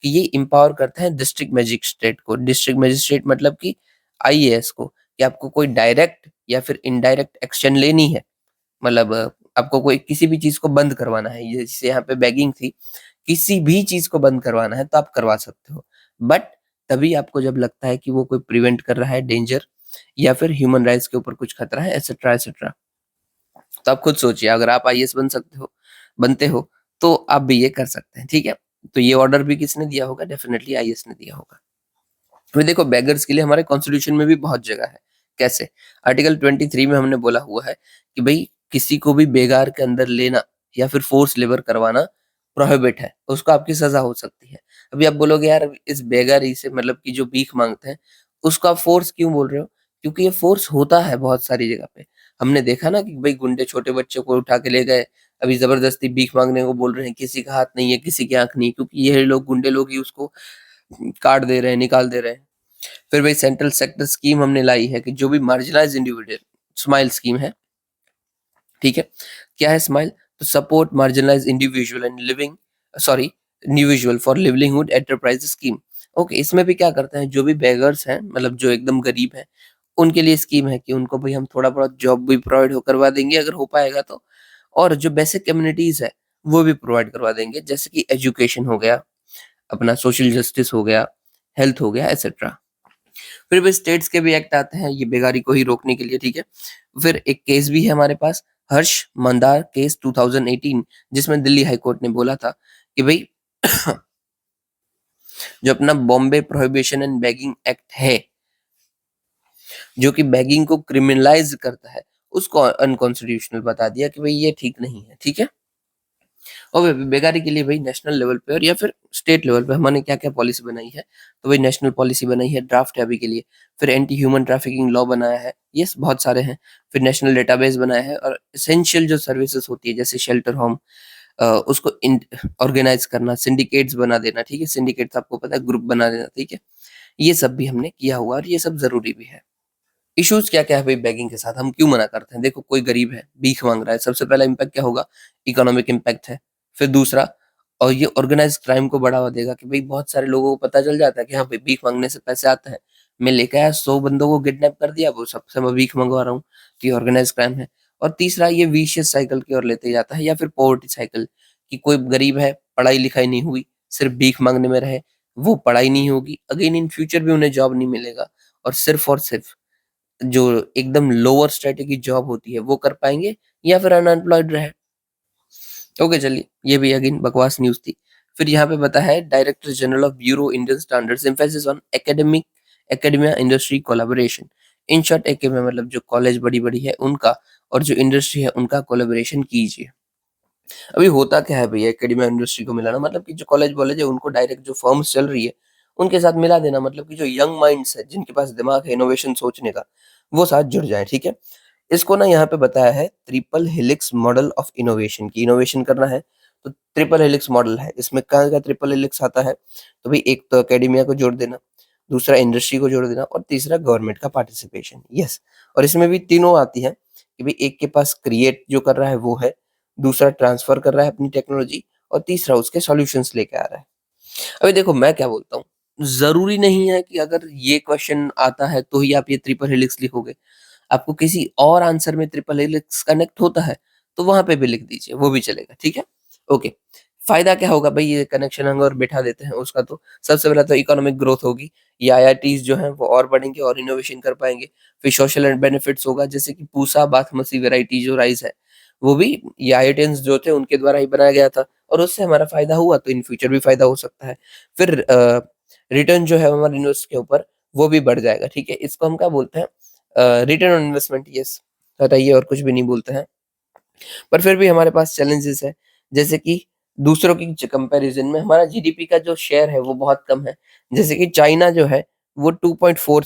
[SPEAKER 1] कि ये इम्पावर करते हैं डिस्ट्रिक्ट मजिस्ट्रेट को। डिस्ट्रिक्ट मजिस्ट्रेट मतलब कि IAS को, कि आपको कोई डायरेक्ट या फिर इनडायरेक्ट एक्शन लेनी है, मतलब आपको कोई किसी भी चीज को बंद करवाना है, जैसे यहाँ पे बैगिंग थी, किसी भी चीज को बंद करवाना है तो आप करवा सकते हो, बट तभी आपको जब लगता है कि वो कोई प्रिवेंट कर रहा है डेंजर, या फिर ह्यूमन राइट्स के ऊपर कुछ खतरा है, एटसेट्रा एटसेट्रा। तो आप खुद सोचिए, अगर आप IAS बनते हो तो आप भी ये कर सकते हैं, ठीक है। तो ये ऑर्डर भी किसने दिया होगा? डेफिनेटली IAS ने दिया होगा। फिर देखो बेगर्स के लिए हमारे कॉन्स्टिट्यूशन में भी बहुत जगह है। कैसे? आर्टिकल 23 में हमने बोला हुआ है कि भाई किसी को भी बेगार के अंदर लेना या फिर फोर्स लेबर करवाना प्रोहिबिट है, तो उसको आपकी सजा हो सकती है। अभी आप बोलोगे यार इस बेगारी से मतलब कि जो भीख मांगते हैं उसको आप फोर्स क्यों बोल रहे हो? क्योंकि ये फोर्स होता है बहुत सारी जगह पे। हमने देखा ना कि भाई गुंडे छोटे बच्चे को उठा के ले गए, अभी जबरदस्ती भीख मांगने को बोल रहे हैं, किसी का हाथ नहीं है, किसी की आंख नहीं, क्योंकि ये लोग गुंडे लोग ही उसको काट दे रहे हैं, निकाल दे रहे हैं। फिर वही सेंट्रल सेक्टर स्कीम हमने लाई है कि जो भी मार्जिनलाइज इंडिविजुअल, स्माइल स्कीम है, ठीक है। क्या है स्माइल? तो support marginalise individual and living, sorry, individual for livelihood enterprise scheme. Okay, इसमें भी क्या करते हैं, जो भी बेगर्स हैं, मतलब जो एकदम गरीब हैं, उनके लिए स्कीम है कि उनको भाई हम थोड़ा बहुत जॉब भी प्रोवाइड हो करवा देंगे अगर हो पाएगा तो, और जो बेसिक कम्युनिटीज है वो भी प्रोवाइड करवा देंगे, जैसे कि एजुकेशन हो गया, अपना सोशल जस्टिस हो गया, हेल्थ हो गया, एक्सेट्रा। फिर भी स्टेट्स के भी एक्ट आते हैं ये बेगारी को ही रोकने के लिए, ठीक है। फिर एक केस भी है हमारे पास, हर्ष मंदार केस 2018, जिसमें दिल्ली हाई कोर्ट ने बोला था कि भाई जो अपना Bombay prohibition and bagging act है, जो कि बैगिंग को क्रिमिनलाइज करता है, उसको अनकॉन्स्टिट्यूशनल बता दिया कि भाई ये ठीक नहीं है, ठीक है। और बेगारी के लिए भाई नेशनल लेवल पे और या फिर स्टेट लेवल पे हमने क्या क्या पॉलिसी बनाई है, तो भाई नेशनल पॉलिसी बनाई है, ड्राफ्ट है अभी के लिए। फिर एंटी ह्यूमन ट्रैफिकिंग लॉ बनाया है, यस बहुत सारे हैं। फिर नेशनल डेटाबेस बनाया है, और एसेंशियल जो सर्विसेज होती है जैसे शेल्टर होम, उसको ऑर्गेनाइज करना, सिंडिकेट्स बना देना, ठीक है, सिंडिकेट्स आपको पता है, ग्रुप बना देना, ठीक है। ये सब भी हमने किया हुआ और ये सब जरूरी भी है। इश्यूज क्या क्या है भाई बैगिंग के साथ, हम क्यों मना करते हैं? देखो कोई गरीब है, भीख मांग रहा है, सबसे पहला इम्पैक्ट क्या होगा? इकोनॉमिक इम्पैक्ट है। फिर दूसरा, और ये ऑर्गेनाइज्ड क्राइम को बढ़ावा देगा कि भाई बहुत सारे लोगों को पता चल जाता है कि हाँ भाई भीख मांगने से पैसे आते हैं, मैं लेके आया 100 बंदों को किडनैप कर दिया, वो सबसे मैं भीख मंगवा रहा हूँ, तो ये ऑर्गेनाइज्ड क्राइम है। और तीसरा, ये विशियस साइकिल की ओर लेते जाता है, या फिर पॉवर्टी साइकिल, कि कोई गरीब है, पढ़ाई लिखाई नहीं हुई, सिर्फ भीख मांगने में रहे, वो पढ़ाई नहीं होगी, अगेन इन फ्यूचर भी उन्हें जॉब नहीं मिलेगा, और सिर्फ जो एकदम लोअर स्ट्रेटेजी जॉब होती है वो कर पाएंगे, या फिर अनएम्प्लॉयड रहे। ओके चलिए, ये भी अगेन बकवास न्यूज थी। फिर यहाँ पे बता है director general of bureau Indian standards emphasis on academia industry collaboration. In short academia मतलब जो कॉलेज बड़ी बड़ी है उनका, और जो इंडस्ट्री है उनका कोलैबोरेशन कीजिए। अभी होता क्या है भैया एकेडमिया इंडस्ट्री को मिलाना, मतलब कि जो कॉलेज वॉलेज है उनको डायरेक्ट जो फर्म्स चल रही है उनके साथ मिला देना, मतलब कि जो यंग माइंड्स है जिनके पास दिमाग है इनोवेशन सोचने का, वो साथ जुड़ जाए, ठीक है। इसको ना यहाँ पे बताया है triple helix model of innovation की, इनोवेशन करना है तो ट्रिपल हेलिक्स मॉडल है। इसमें कहाँ का ट्रिपल हेलिक्स आता है, तो भाई एक तो एकेडमिया को जोड़ देना, दूसरा इंडस्ट्री को जोड़ देना और तीसरा गवर्नमेंट का पार्टिसिपेशन। यस, और इसमें भी तीनों आती है कि भाई एक के पास क्रिएट जो कर रहा है वो है, दूसरा ट्रांसफर कर रहा है अपनी टेक्नोलॉजी और तीसरा उसके सॉल्यूशंस लेके आ रहा है। अभी देखो मैं क्या बोलता हूँ, जरूरी नहीं है कि अगर ये क्वेश्चन आता है तो ही आप ये ट्रिपल हेलिक्स लिखोगे। आपको किसी और आंसर में ट्रिपल हेलिक्स कनेक्ट होता है तो वहां पे भी लिख दीजिए, वो भी चलेगा, ठीक है। ओके, फायदा क्या होगा भाई ये कनेक्शन अगर बैठा देते हैं उसका, तो सबसे पहला तो इकोनॉमिक ग्रोथ होगी, ये आईआईटीज जो हैं वो और बढ़ेंगे और इनोवेशन कर पाएंगे। फिर सोशल एंड बेनिफिट्स होगा, जैसे कि पूसा बासमती वैरायटी जो राइस है वो भी ये आईआईटियंस जो थे उनके द्वारा ही बनाया गया था और उससे हमारा फायदा हुआ, तो इन फ्यूचर भी फायदा हो सकता है। फिर रिटर्न जो है हमारे इन्वेस्ट के ऊपर वो भी बढ़ जाएगा, ठीक है। इसको हम क्या बोलते हैं, रिटर्न ऑन इन्वेस्टमेंट। यस, हटाइए और कुछ भी नहीं बोलते हैं। पर फिर भी हमारे पास चैलेंजेस है, जैसे कि दूसरों की कंपैरिजन में हमारा जीडीपी का जो शेयर है वो बहुत कम है। जैसे कि चाइना जो है वो 2.4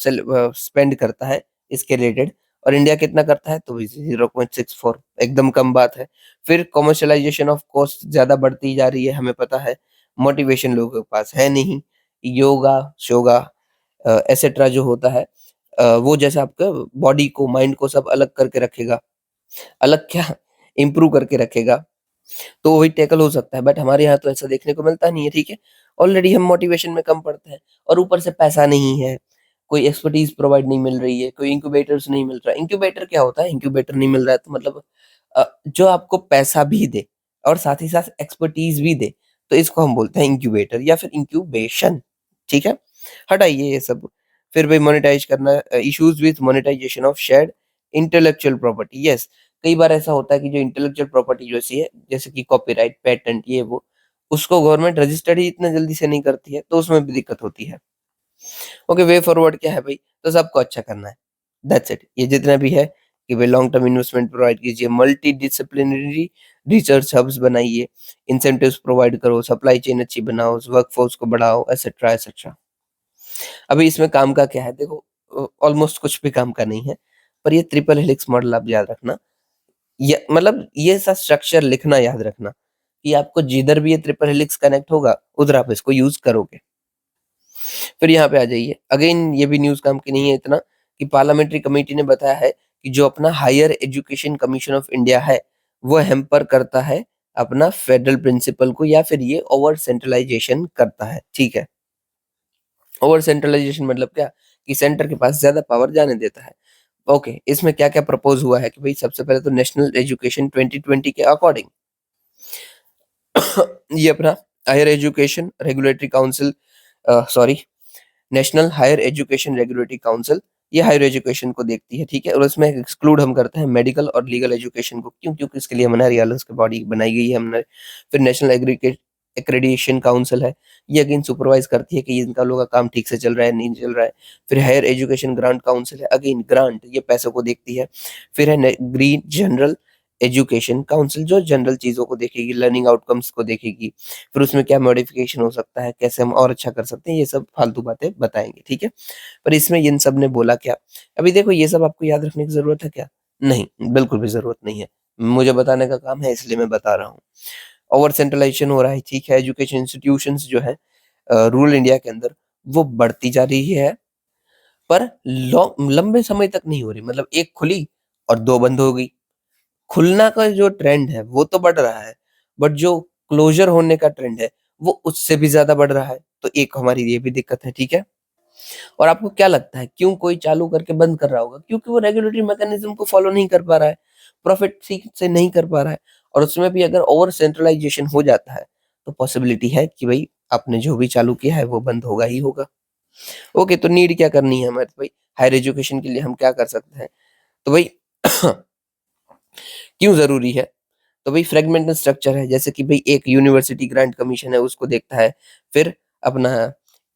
[SPEAKER 1] स्पेंड करता है इसके रिलेटेड, और इंडिया कितना करता है, तो 0.64, एकदम कम बात है। फिर कॉमर्शलाइजेशन ऑफ कॉस्ट ज्यादा बढ़ती जा रही है, हमें पता है। मोटिवेशन लोगों के पास है नहीं, योगा शोगा एसेट्रा जो होता है, वो जैसे आपका बॉडी को माइंड को सब अलग करके रखेगा, अलग क्या, इम्प्रूव करके रखेगा, तो वही टैकल हो सकता है। बट हमारे यहाँ तो ऐसा देखने को मिलता नहीं है, ठीक है। ऑलरेडी हम मोटिवेशन में कम पड़ते हैं और ऊपर से पैसा नहीं है, कोई एक्सपर्टीज प्रोवाइड नहीं मिल रही है, कोई इंक्यूबेटर्स नहीं मिल रहा है। इंक्यूबेटर क्या होता है, इंक्यूबेटर नहीं मिल रहा है तो मतलब जो आपको पैसा भी दे और साथ ही साथ एक्सपर्टीज भी दे, तो इसको हम बोलते हैं इंक्यूबेटर या फिर इंक्यूबेशन, ठीक है। हटाइए ये सब। फिर भाई मोनेटाइज करना, issues with monetisation of shared intellectual property. Yes, कई बार ऐसा होता है कि जो इंटेलेक्चुअल प्रॉपर्टी जैसी है, जैसे कि कॉपीराइट पेटेंट ये वो, उसको गवर्नमेंट रजिस्टर्ड ही इतना जल्दी से नहीं करती है, तो उसमें भी दिक्कत होती है। ओके, वे फॉरवर्ड क्या है भाई, तो सबको अच्छा करना है, दैट्स इट। ये जितना भी है कि भाई लॉन्ग टर्म इन्वेस्टमेंट प्रोवाइड कीजिए, मल्टी डिसिप्लिनरी रिसर्च हब्स बनाइए, इंसेंटिव्स प्रोवाइड करो, सप्लाई चेन अच्छी बनाओ, वर्कफोर्स को बढ़ाओ, एसेट्रा एसेट्रा। अभी इसमें काम का क्या है, देखो ऑलमोस्ट कुछ भी काम का नहीं है, पर ये ट्रिपल हेलिक्स मॉडल आप याद रखना। ये मतलब ये सा स्ट्रक्चर लिखना याद रखना कि आपको जिधर भी ये ट्रिपल हेलिक्स कनेक्ट होगा उधर आप इसको यूज करोगे। फिर यहाँ पे आ जाइए, अगेन ये भी न्यूज़ काम की नहीं है इतना, कि पार्लियामेंट्री कमेटी ने बताया है कि जो अपना higher education commission of India है, वो हैम्पर करता है अपना फेडरल प्रिंसिपल को, या फिर ये ओवर सेंट्रलाइजेशन करता है, ठीक है। ओवर सेंट्रलाइजेशन मतलब क्या, कि सेंटर के पास ज्यादा पावर जाने देता है। ओके, इसमें क्या क्या प्रपोज हुआ है कि भाई सबसे पहले तो नेशनल एजुकेशन 2020 के अकॉर्डिंग ये अपना higher education regulatory council, sorry, national higher education regulatory council, ये हायर एजुकेशन को देखती है, ठीक है। और उसमें एक्सक्लूड हम करते हैं मेडिकल और लीगल एजुकेशन को, क्यों, क्योंकि इसके लिए हमारे रियालंस की बॉडी बनाई गई है हमने। फिर नेशनल एग्रीकेट एक्रेडिएशन काउंसिल है, ये अगेन सुपरवाइज करती है कि इनका लोगों का काम ठीक से चल रहा है नहीं चल रहा है। फिर हायर एजुकेशन ग्रांट काउंसिल है, अगेन ग्रांट ये पैसों को देखती है। फिर है ग्रीन जनरल एजुकेशन काउंसिल, जो जनरल चीजों को देखेगी, लर्निंग आउटकम्स को देखेगी। फिर उसमें क्या मॉडिफिकेशन हो सकता है, कैसे हम और अच्छा कर सकते हैं, ये सब फालतू बातें बताएंगे, ठीक है। पर इसमें इन सब ने बोला क्या, अभी देखो ये सब आपको याद रखने की जरूरत है क्या, नहीं, बिल्कुल भी जरूरत नहीं है। मुझे बताने का काम है इसलिए मैं बता रहा हूँ। ओवर सेंट्रलाइजेशन हो रहा है, ठीक है। एजुकेशन इंस्टीट्यूशंस जो है रूरल इंडिया के अंदर वो बढ़ती जा रही है, पर लंबे समय तक नहीं हो रही, मतलब एक खुली और दो बंद हो गई। खुलना का जो ट्रेंड है वो तो बढ़ रहा है, बट जो क्लोजर होने का ट्रेंड है वो उससे भी ज्यादा बढ़ रहा है, तो एक हमारी ये भी दिक्कत है, ठीक है। और आपको क्या लगता है क्यों कोई चालू करके बंद कर रहा होगा, क्योंकि वो रेगुलेटरी मैकेनिज्म को फॉलो नहीं कर पा रहा है, प्रॉफिट ठीक से नहीं कर पा रहा है। और उसमें भी अगर ओवर सेंट्रलाइजेशन हो जाता है तो पॉसिबिलिटी है कि भाई आपने जो भी चालू किया है वो बंद होगा ही होगा। ओके, तो नीड क्या करनी है हमारे भाई, हायर एजुकेशन के लिए हम क्या कर सकते हैं, तो भाई क्यों जरूरी है, तो भाई फ्रेगमेंटल स्ट्रक्चर है, जैसे कि भाई एक यूनिवर्सिटी ग्रांट कमीशन है उसको देखता है। फिर अपना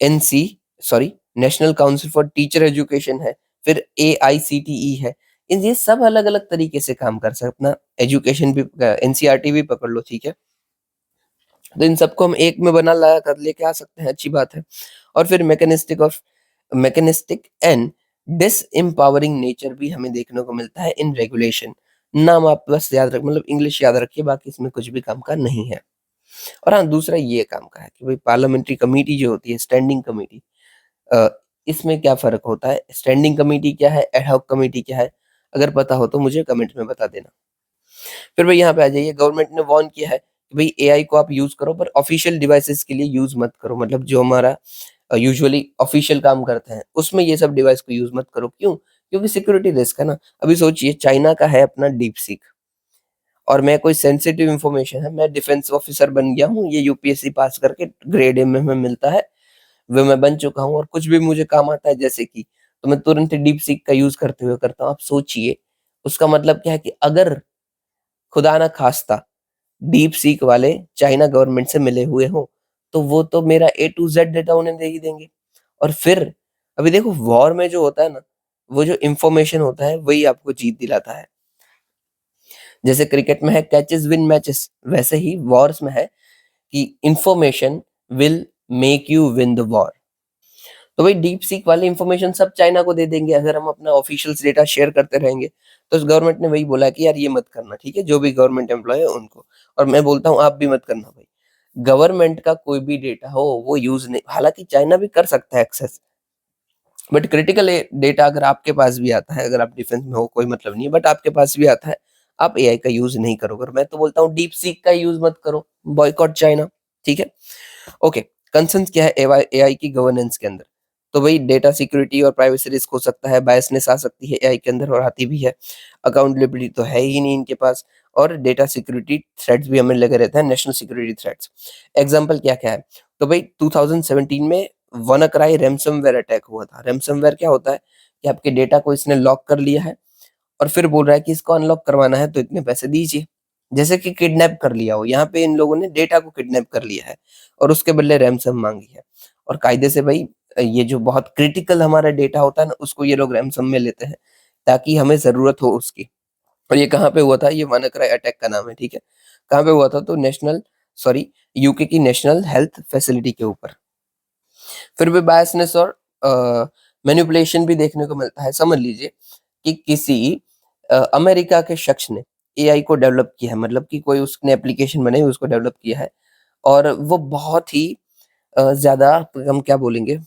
[SPEAKER 1] NC, sorry, national council for teacher education है। फिर एआईसीटीई है, इन ये सब अलग-अलग तरीके से काम कर सकते अपना एजुकेशन भी एनसीईआरटी भी पकड़ लो, ठीक है? तो इन सबको हम एक में बना ला कर लेके आ सकते हैं, अच्छी बात है। और फिर मैकेनिस्टिक एंड डिसएम्पावरिंग नेचर भी हमें देखने को मिलता है इन रेगुलेशन। नाम आप बस याद रख मतलब इंग्लिश याद रखिए, बाकी इसमें कुछ भी काम का नहीं है। और हाँ, दूसरा ये काम का है कि भाई पार्लियामेंट्री कमिटी जो होती है, स्टैंडिंग कमिटी, अ, इसमें क्या फ़र्क होता है? स्टैंडिंग कमिटी क्या है? एड हॉक कमिटी क्या है? अगर पता हो तो मुझे कमेंट में बता देना। फिर भाई यहाँ पे आ जाइए, गवर्नमेंट ने वार्न किया है कि भाई एआई को आप यूज़ करो पर ऑफ़िशियल डिवाइसेज़ के लिए यूज़ मत करो। मतलब जो हमारा यूजुअली ऑफ़िशियल काम करते हैं, उसमें ये सब डिवाइस को यूज़ मत करो। क्यों? क्योंकि सिक्योरिटी रिस्क है ना। अभी सोचिए, चाइना का है अपना डीपसीक और मैं कोई सेंसिटिव इन्फॉर्मेशन है, मैं डिफेंस ऑफिसर बन गया हूँ, ये यूपीएससी पास करके ग्रेड ए में हमें मिलता है, वो मैं बन चुका हूँ और कुछ भी मुझे काम आता है जैसे कि, तो मैं तुरंत ही डीप सीक का यूज़ करते हुए करता हूँ। आप सोचिए, उसका मतलब क्या है कि अगर खुदा ना खास्ता डीप सीक वाले चाइना गवर्नमेंट से मिले हुए हों, तो वो तो मेरा ए टू ज़ेड डेटा उन्हें दे ही देंगे। और फिर अभी देखो, वॉर में जो होता है ना, वो जो इन्फॉर्मेशन होता है वही आपको जीत दिलाता है। जैसे क्रिकेट में है कैचेस विन मैचेस, वैसे ही वॉर्स में है कि information will make you win the war. तो भाई डीप सीक वाली इन्फॉर्मेशन सब चाइना को दे देंगे अगर हम अपना ऑफिशियल्स डेटा शेयर करते रहेंगे। तो इस गवर्नमेंट ने वही बोला कि यार ये मत करना, ठीक है? जो भी गवर्नमेंट एम्प्लॉय है उनको। और मैं बोलता हूँ आप भी मत करना भाई। गवर्नमेंट का कोई भी डेटा हो वो यूज़ नहीं, हालाँकि चाइना भी कर सकता है एक्सेस, बट क्रिटिकल डेटा अगर आपके पास भी आता है, अगर आप डिफेंस में हो कोई मतलब नहीं है, बट आपके पास भी आता है, आप एआई का यूज़ नहीं करोगे। और मैं तो बोलता हूँ डीप सीक का यूज़ मत करो, बॉयकॉट चाइना, ठीक है? ओके, कंसर्न्स क्या है एवाई एआई की गवर्नेंस के अंदर? तो वही डेटा सिक्योरिटी और प्राइवेसी रिस्क हो सकता है, बायसनेस आ सकती है एआई के अंदर और आती भी है। अकाउंटेबिलिटी तो है ही नहीं इनके पास, और डेटा सिक्योरिटी थ्रेट्स भी हमें लगे रहते हैं, नेशनल सिक्योरिटी थ्रेट्स। एग्ज़ाम्पल क्या-क्या है? तो भई 2017 में वानाक्राई रैनसमवेयर अटैक हुआ था। रैनसमवेयर क्या होता है कि आपके डेटा को इसने लॉक कर लिया है और फिर बोल रहा है कि इसको अनलॉक करवाना है तो इतने पैसे दीजिए। जैसे कि किडनैप कर लिया हो, यहाँ पे इन लोगों ने डेटा को किडनैप कर लिया है और उसके बदले रैनसम माँगी है। और कायदे से भई ये जो बहुत क्रिटिकल हमारा डेटा होता है ना, उसको ये लोग रैनसम में लेते हैं, ताकि हमें ज़रूरत हो उसकी। और ये कहाँ पे हुआ था? ये वानाक्राई अटैक का नाम है, ठीक है? कहाँ पे हुआ था? तो यूके की नेशनल हेल्थ फैसिलिटी के ऊपर। फिर भी बायसनेस और मैनिपुलेशन भी देखने को मिलता है। समझ लीजिए कि किसी अमेरिका के शख्स ने एआई को डेवलप किया है, मतलब कि कोई उसने एप्लीकेशन बनाई, उसको डेवलप किया है और वो बहुत ही ज़्यादा, हम क्या बोलेंगे,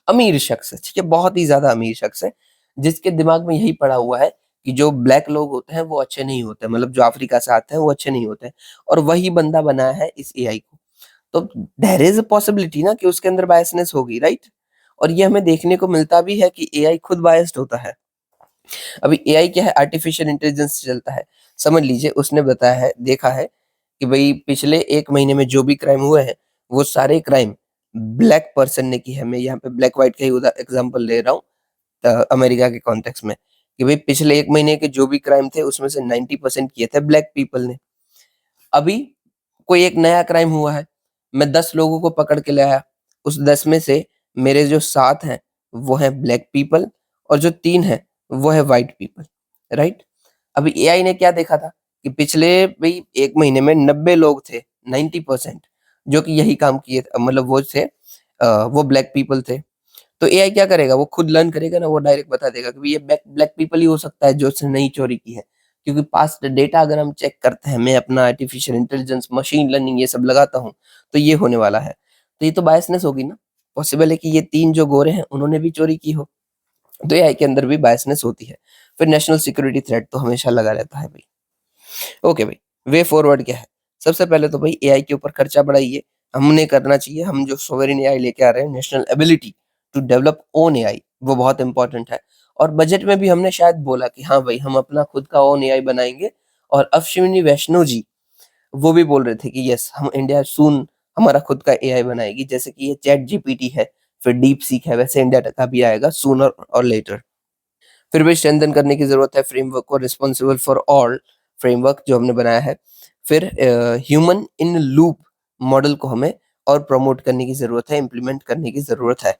[SPEAKER 1] अमीर शख्स है, ठीक है? बहुत ही ज़्यादा अमीर शख्स है, जिसके दिमाग में यही पड़ा हुआ है कि जो ब्लैक लोग होते हैं, वो अच्छे नहीं होते, मतलब जो अफ्रीका से आते हैं, वो अच्छे नहीं होते और वही बंदा बनाया है इस एआई को। तो देयर इज़ अ पॉसिबिलिटी ना कि उसके अंदर बायसनेस होगी, राइट? और ये हमें देखने को मिलता भी है कि एआई खुद बायस्ड होता है। अभी एआई क्या है? आर्टिफिशियल इंटेलिजेंस से चलता है। समझ लीजिए उसने बताया है, देखा है कि भई पिछले 1 महीने में जो भी क्राइम हुए हैं, वो सारे क्राइम ब्लैक पर्सन ने की है। मैं यहाँ पे ब्लैक व्हाइट का ही एग्ज़ाम्पल ले रहा हूँ अमेरिका के कॉन्टेक्स्ट में, कि भई पिछले 1 महीने के जो भी क्राइम थे उसमें से 90% किए थे ब्लैक पीपल ने। अभी कोई एक नया क्राइम हुआ है, मैं 10 लोगों को पकड़ के ले आया, उस 10 में से मेरे जो 7 हैं, वो हैं ब्लैक पीपल और जो 3 हैं, वो है व्हाइट पीपल, राइट? अभी एआई ने क्या देखा था कि पिछले भई 1 महीने में 90 लोग थे, 90% जो कि यही काम किए मतलब वो थे वो ब्लैक पीपल थे। तो एआई क्या करेगा? वो खुद लर्न करेगा ना, वो डायरेक्ट बता देगा कि भई ये ब्लैक ब्लैक पीपल ही हो सकता है जो उसने नहीं चोरी की है। क्योंकि पास्ट डेटा अगर हम चेक करते हैं, मैं अपना आर्टिफिशियल इंटेलिजेंस, मशीन लर्निंग ये सब लगाता हूँ, तो ये होने वाला है। तो ये तो बायसनेस होगी ना, पॉसिबल है कि ये 3 जो गोरे हैं, उन्होंने भी चोरी की हो। तो एआई के अंदर भी बायसनेस होती है। फिर नेशनल सिक्योरिटी थ्रेट तो हमेशा लगा रहता है भई। ओके भाई, वे फॉरवर्ड क्या है? सबसे पहले तो भाई एआई के ऊपर खर्चा बढ़ाइए, हमने करना चाहिए, हम जो सोवेरेन एआई लेके आ रहे हैं, national ability to develop own AI, वो बहुत इम्पोर्टेंट है। और बजट में भी हमने शायद बोला कि हाँ भाई, हम अपना खुद का ओन एआई बनाएँगे। और अश्विनी वैष्णव जी, वो भी बोल रहे थे कि यस, हम इंडिया सून हमारा खुद का एआई बनाएगी, जैसे कि ये चैट जीपीटी है, फिर डीप सीक है, वैसे इंडिया का भी आएगा सूनर और लेटर। फिर भी स्ट्रेंथन करने की ज़रूरत है फ्रेमवर्क को, रिस्पांसिबल फॉर ऑल फ्रेमवर्क जो हमने बनाया है। फिर ह्यूमन इन लूप मॉडल को हमें और प्रमोट करने की ज़रूरत है, इम्प्लीमेंट करने की ज़रूरत है।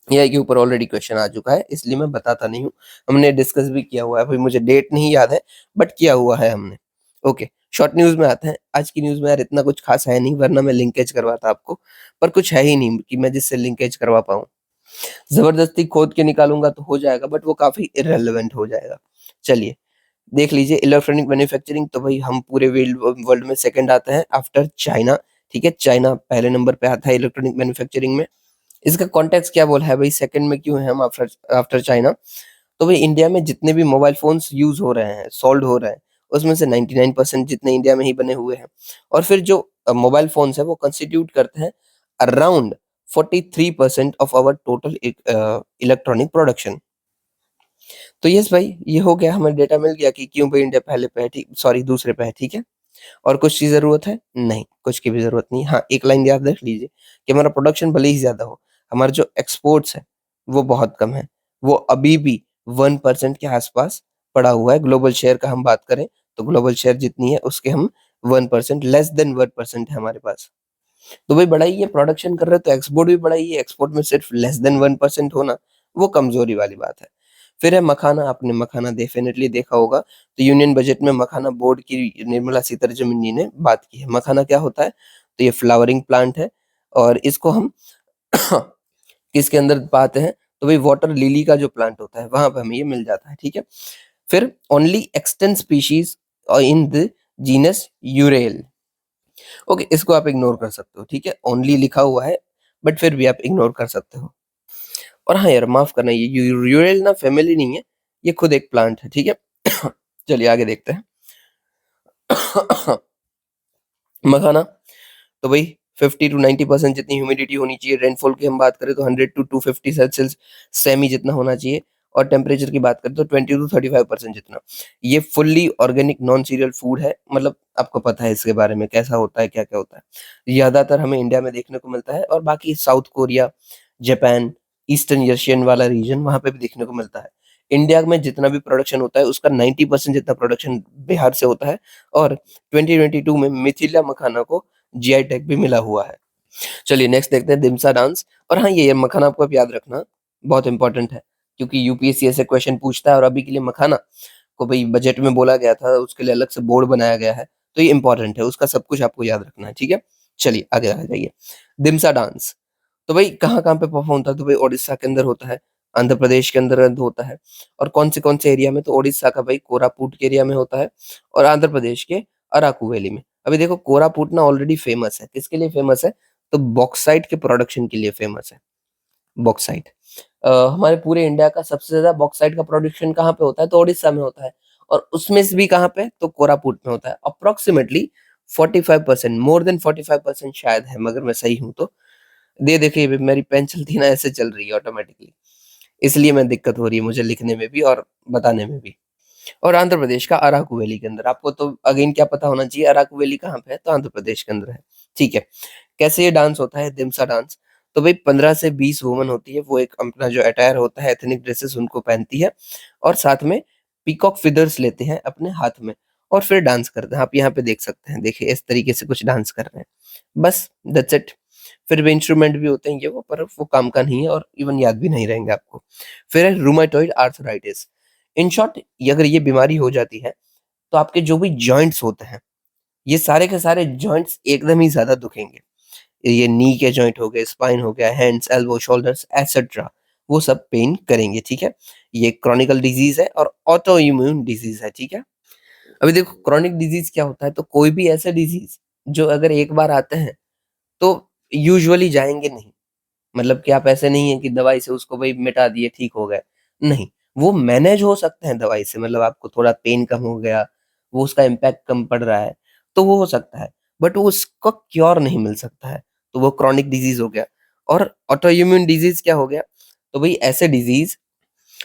[SPEAKER 1] एआई के ऊपर ऑलरेडी क्वेश्चन आ चुका है, इसलिए मैं बताता नहीं हूँ। हमने डिस्कस भी किया हुआ है, अभी मुझे डेट नहीं याद है, बट किया हुआ है हमने। ओके, शॉर्ट न्यूज़ में आते हैं। आज की न्यूज़ में यार इतना कुछ खास है नहीं, वरना मैं लिंकेज करवाता आपको, पर कुछ है ही नहीं कि मैं जिससे लिंकेज करवा पाऊँ। ज़बरदस्ती खोद के निकालूँगा तो हो जाएगा, बट वो काफ़ी इर्रेलेवेंट हो जाएगा। चलिए, देख लीजिए इलेक्ट्रॉनिक मैन्युफैक्चरिंग, तो भाई हम पूरे वर्ल्ड में सेकंड आते हैं आफ्टर चाइना, ठीक है? चाइना पहले नंबर पे आता है इलेक्ट्रॉनिक मैन्युफैक्चरिंग में। इसका कॉन्टेक्स्ट क्या बोला है भाई, सेकंड में क्यों है हम आफ्टर आफ्टर चाइना? तो भाई इंडिया में जितने भी मोबाइल फ़ोन्स यूज़ हो रहे हैं, सोल्ड हो रहे हैं, उसमें से 99% जितने इंडिया में ही बने हुए हैं। और फिर जो मोबाइल फ़ोन्स हैं वो कंस्टिट्यूट करते हैं around 43% of our total electronic production. तो यस भाई, ये हो गया, हमें डेटा मिल गया कि क्यों भाई इंडिया पहले पे है, ठीक सॉरी दूसरे पे है, ठीक है? और कुछ की ज़रूरत है? नहीं, कुछ की भी ज़रूरत नहीं। हाँ, एक लाइन याद रख लीजिए कि हमारा प्रोडक्शन भले ही ज़्यादा हो, हमारा जो एक्सपोर्ट्स है, वो बहुत कम है। वो अभी भी 1% के आस-पास पड़ा हुआ है। ग्लोबल शेयर का हम बात करें, तो ग्लोबल शेयर जितनी है, उसके हम 1%, लेस देन 1% है हमारे पास। तो भाई बढ़ाइए, प्रोडक्शन कर रहे हो तो एक्सपोर्ट भी बढ़ाइए, एक्सपोर्ट में सिर्फ लेस देन 1% होना, वो कमज़ोरी वाली बात है। फिर है मखाना, आपने मखाना डेफ़िनेटली देखा होगा, तो यूनियन बजट में मखाना बोर्ड की निर्मला सीतारमण जी ने बात की है। मखाना क्या होता है? तो ये फ्लावरिंग प्लांट है और इसको हम किसके अंदर पाते हैं? तो भाई वाटर लिली का जो प्लांट होता है, वहाँ पे हमें ये मिल जाता है, ठीक है? फिर only extent species in the genus Euryale. Okay, इसको आप इग्नोर कर सकते हो, ठीक है? ओनली लिखा हुआ है, बट फिर भी आप इग्नोर कर सकते हो। और हाँ यार, माफ़ करना, ये यूरेल ना फैमिली नहीं है, ये खुद एक प्लांट है, ठीक है? चलिए आगे देखते हैं। मखाना, तो भाई 50 टू 90% जितनी ह्यूमिडिटी होनी चाहिए, रेनफॉल की हम बात करें तो 100 टू 250 सेल्सियस सेमी जितना होना चाहिए, और टेम्परेचर की बात करें तो 20 टू 35% जितना। ये fully organic non serial food है, मतलब आपको पता है इसके बारे में कैसा होता है, क्या-क्या होता है। ज़्यादातर हमें इंडिया में देखने को मिलता है और बाकी south Korea, Japan, eastern Asian वाला रीजन, वहाँ पे भी देखने को मिलता है। इंडिया में जितना भी प्रोडक्शन होता है उसका 90% जितना प्रोडक्शन बिहार से होता है, और 2022 में मिथिला मखाना को जीआई टैग भी मिला हुआ है। चलिए नेक्स्ट देखते हैं दिमसा डांस। और हाँ, ये मखाना आपको अब याद रखना बहुत इंपॉर्टेंट है, क्योंकि यूपीएससी ऐसे क्वेश्चन पूछता है, और अभी के लिए मखाना को भाई बजट में बोला गया था, उसके लिए अलग से बोर्ड बनाया गया है, तो ये इंपॉर्टेंट है, उसका सब कुछ आपको याद रखना है, ठीक है? चलिए आगे आ जाइए। दिमसा डांस, तो भाई कहाँ-कहाँ पे परफॉर्म होता है? तो भाई ओडिशा के अंदर होता है, आंध्र प्रदेश के अंदर होता है, और कौन से एरिया में? तो ओडिशा का भाई कोरापुट के एरिया में होता है, और आंध्र प्रदेश के अराकू वैली में। अभी देखो कोरापुट ना ऑलरेडी फेमस है, किसके लिए फेमस है? तो बॉक्साइट के प्रोडक्शन के लिए फेमस है, बॉक्साइट। हमारे पूरे इंडिया का सबसे ज़्यादा बॉक्साइट का प्रोडक्शन कहाँ पे होता है? तो ओडिशा में होता है, और उसमें से भी कहाँ पे? तो कोरापुट में होता है। अप्रॉक्सिमेटली 45%, मोर देन 45% शायद है, मगर मैं सही हूँ तो। ये देखिए मेरी पेन चलती है ना, ऐसे चल रही है ऑटोमेटिकली, इसलिए मैं दिक्कत हो रही है मुझे लिखने में भी और बताने में भी। और आंध्र प्रदेश का अराकू वैली के अंदर, आपको तो अगेन क्या पता होना चाहिए अराकू वैली कहाँ पे है? तो आंध्र प्रदेश के अंदर है, ठीक है? कैसे ये डांस होता है दिमसा डांस? तो भाई 15 से 20 वुमन होती है, वो एक अपना जो अटायर होता है, एथनिक ड्रेसेस उनको पहनती है, और साथ में पीकॉक फीदर्स लेते हैं अपने हाथ में, और फिर डांस करते हैं। आप यहाँ पे देख सकते हैं, देखिए इस तरीके से कुछ डांस कर रहे हैं, बस दैट्स इट। फिर भी इंस्ट्रूमेंट भी होते हैं ये वो, पर वो काम का नहीं है, और इवन याद भी नहीं रहेंगे आपको। फिर है रूमेटॉइड आर्थराइटिस। इन शॉर्ट, ये अगर ये बीमारी हो जाती है, तो आपके जो भी जॉइंट्स होते हैं, ये सारे के सारे जॉइंट्स एकदम ही ज़्यादा दुखेंगे। ये नी के जॉइंट हो गए, स्पाइन हो गया, हैंड्स, एल्बो, शोल्डर्स एटसेट्रा, वो सब पेन करेंगे, ठीक है? ये क्रॉनिकल डिजीज़ है और ऑटो इम्यून डिजीज़ है, ठीक है? अभी देखो क्रॉनिक डिजीज़ क्या होता है? तो कोई भी ऐसा डिजीज़ जो अगर एक बार आते हैं, तो यूजुअली जाएँगे नहीं। मतलब कि आप ऐसे नहीं है कि दवाई से उसको भई मिटा दिए, ठीक हो गए। नहीं, वो मैनेज हो सकते हैं दवाई से, मतलब आपको थोड़ा पेन कम हो गया, वो उसका इम्पैक्ट कम पड़ रहा है, तो वो हो सकता है। बट वो उसका क्योर नहीं मिल सकता है, तो वो क्रॉनिक डिज़ीज़ हो गया। और ऑटोइम्यून डिज़ीज़ क्या हो गया? तो भई ऐसे डिज़ीज़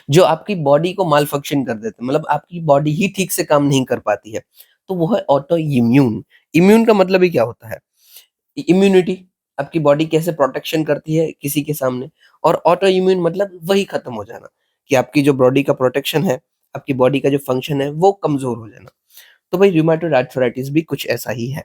[SPEAKER 1] जो आपकी बॉडी को माल फंक्शन कर देते हैं, मतलब आपकी बॉडी ही ठीक से काम नहीं कर पाती है, तो वो है ऑटोइम्यून। इम्यून का मतलब ही क्या होता है? इम्यूनिटी, आपकी बॉडी कैसे प्रोटेक्शन करती है किसी के सामने, और ऑटो इम्यून मतलब वही खत्म हो जाना, कि आपकी जो बॉडी का प्रोटेक्शन है, आपकी बॉडी का जो फंक्शन है वो कमजोर हो जाना। तो भाई रूमेटॉइड आर्थराइटिस भी कुछ ऐसा ही है,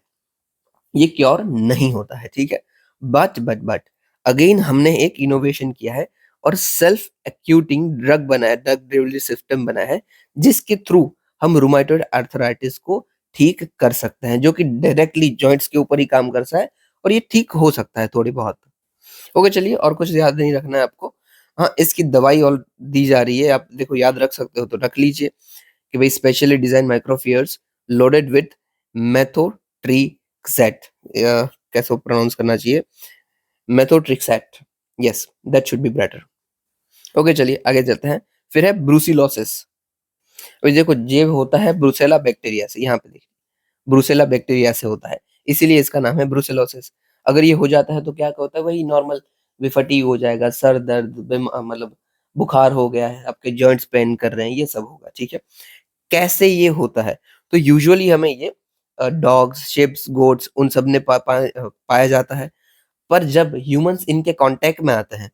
[SPEAKER 1] ये क्योर नहीं होता है, ठीक है? बट अगेन हमने एक इनोवेशन किया है, और सेल्फ एक्यूटिंग ड्रग बना है, ड्रग डिलीवरी सिस्टम बना है, जिसके थ्रू हम रूमेटॉइड आर्थराइटिस को ठीक कर सकते हैं, जो कि डायरेक्टली जॉइंट्स के ऊपर ही काम करता है और ये ठीक हो सकता है थोड़ी बहुत। ओके, चलिए और कुछ याद नहीं रखना है आपको। हाँ, इसकी दवाई और दी जा रही है, आप देखो याद रख सकते हो तो रख लीजिए कि भाई specially design microspheres loaded with methotrexate, कैसे प्रोनाउंस करना चाहिए, methotrexate, yes that should be better. Okay, चलिए आगे चलते हैं। फिर है ब्रूसिलोसिस। अभी देखो ये होता है ब्रूसेला बैक्टीरिया से, यहाँ पे देखिए ब्रूसेला बैक्टीरिया से होता है, इसीलिए इसका नाम है ब्रूसेलोसिस। अगर ये हो जाता है तो क्या होता है, वही नॉर्मल फटीग हो जाएगा, सर दर्द, मतलब बुखार हो गया है, आपके जॉइंट्स पेन कर रहे हैं, ये सब होगा, ठीक है। कैसे ये होता है, तो यूजुअली हमें ये डॉग्स, शिप्स, गोट्स उन सब ने पाया जाता है, पर जब ह्यूमंस इनके कांटेक्ट में आते हैं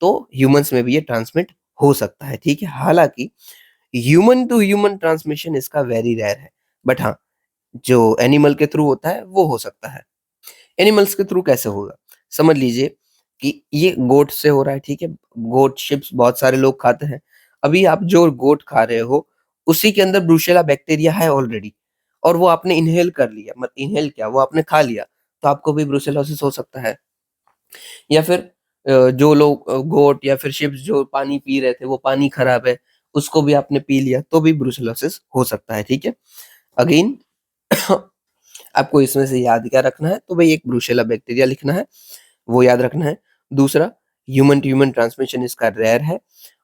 [SPEAKER 1] तो ह्यूमंस में भी ये ट्रांसमिट हो सकता है, ठीक है। हालांकि ह्यूमन टू ह्यूमन ट्रांसमिशन इसका वेरी रेयर है, बट हाँ जो एनिमल के थ्रू होता है वो हो सकता है। एनिमल्स के थ्रू कैसे होगा, समझ लीजिए कि ये गोट से हो रहा है, ठीक है। गोट शिप्स बहुत सारे लोग खाते हैं, अभी आप जो गोट खा रहे हो उसी के अंदर ब्रूशेला बैक्टीरिया है ऑलरेडी, और वो आपने इनहेल कर लिया, मतलब इनहेल क्या, वो आपने खा लिया, तो आपको भी ब्रूसेलोसिस हो सकता है। या फिर जो लोग गोट या फिर शिप्स जो पानी पी रहे थे वो पानी खराब है, उसको भी आपने पी लिया तो भी ब्रूसेलोसिस हो सकता है, ठीक है। अगेन आपको इसमें से याद क्या रखना है, तो भाई एक ब्रूसेला बैक्टीरिया लिखना है, वो याद रखना है। दूसरा, ह्यूमन टू ह्यूमन ट्रांसमिशन इसका रेयर है,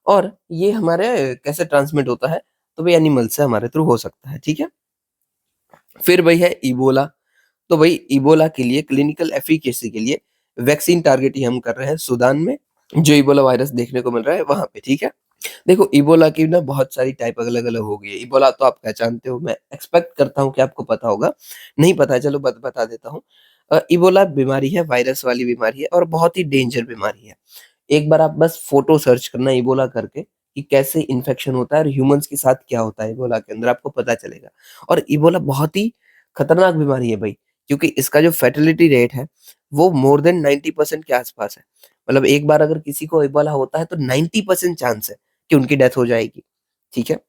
[SPEAKER 1] और ये हमारे कैसे ट्रांसमिट होता है, तो भाई एनिमल से हमारे थ्रू हो सकता है, ठीक है। फिर भाई है इबोला। तो भाई इबोला के लिए क्लिनिकल एफिकेसी के लिए वैक्सीन टारगेट ही हम कर रहे हैं सूडान में, जो इबोला वायरस देखने को मिल रहा है वहां पे, ठीक है। देखो इबोला की ना बहुत सारी टाइप अलग-अलग हो गई है। इबोला तो आप पहचानते हो, मैं एक्सपेक्ट करता हूँ कि आपको पता होगा। नहीं पता है, चलो बता देता हूँ। इबोला बीमारी है, वायरस वाली बीमारी है और बहुत ही डेंजर बीमारी है। एक बार आप बस फ़ोटो सर्च करना इबोला करके कि कैसे इन्फेक्शन होता है और ह्यूमन्स के साथ क्या होता है इबोला के अंदर, आपको पता चलेगा। और इबोला बहुत ही खतरनाक बीमारी है भाई, क्योंकि इसका जो फैटेलिटी रेट है, वो मोर देन 90% के आस-पास है। मतलब एक बार अगर किसी को इबोला होता है तो 90% चांस है कि उनकी डेथ हो जाएगी, ठीक है।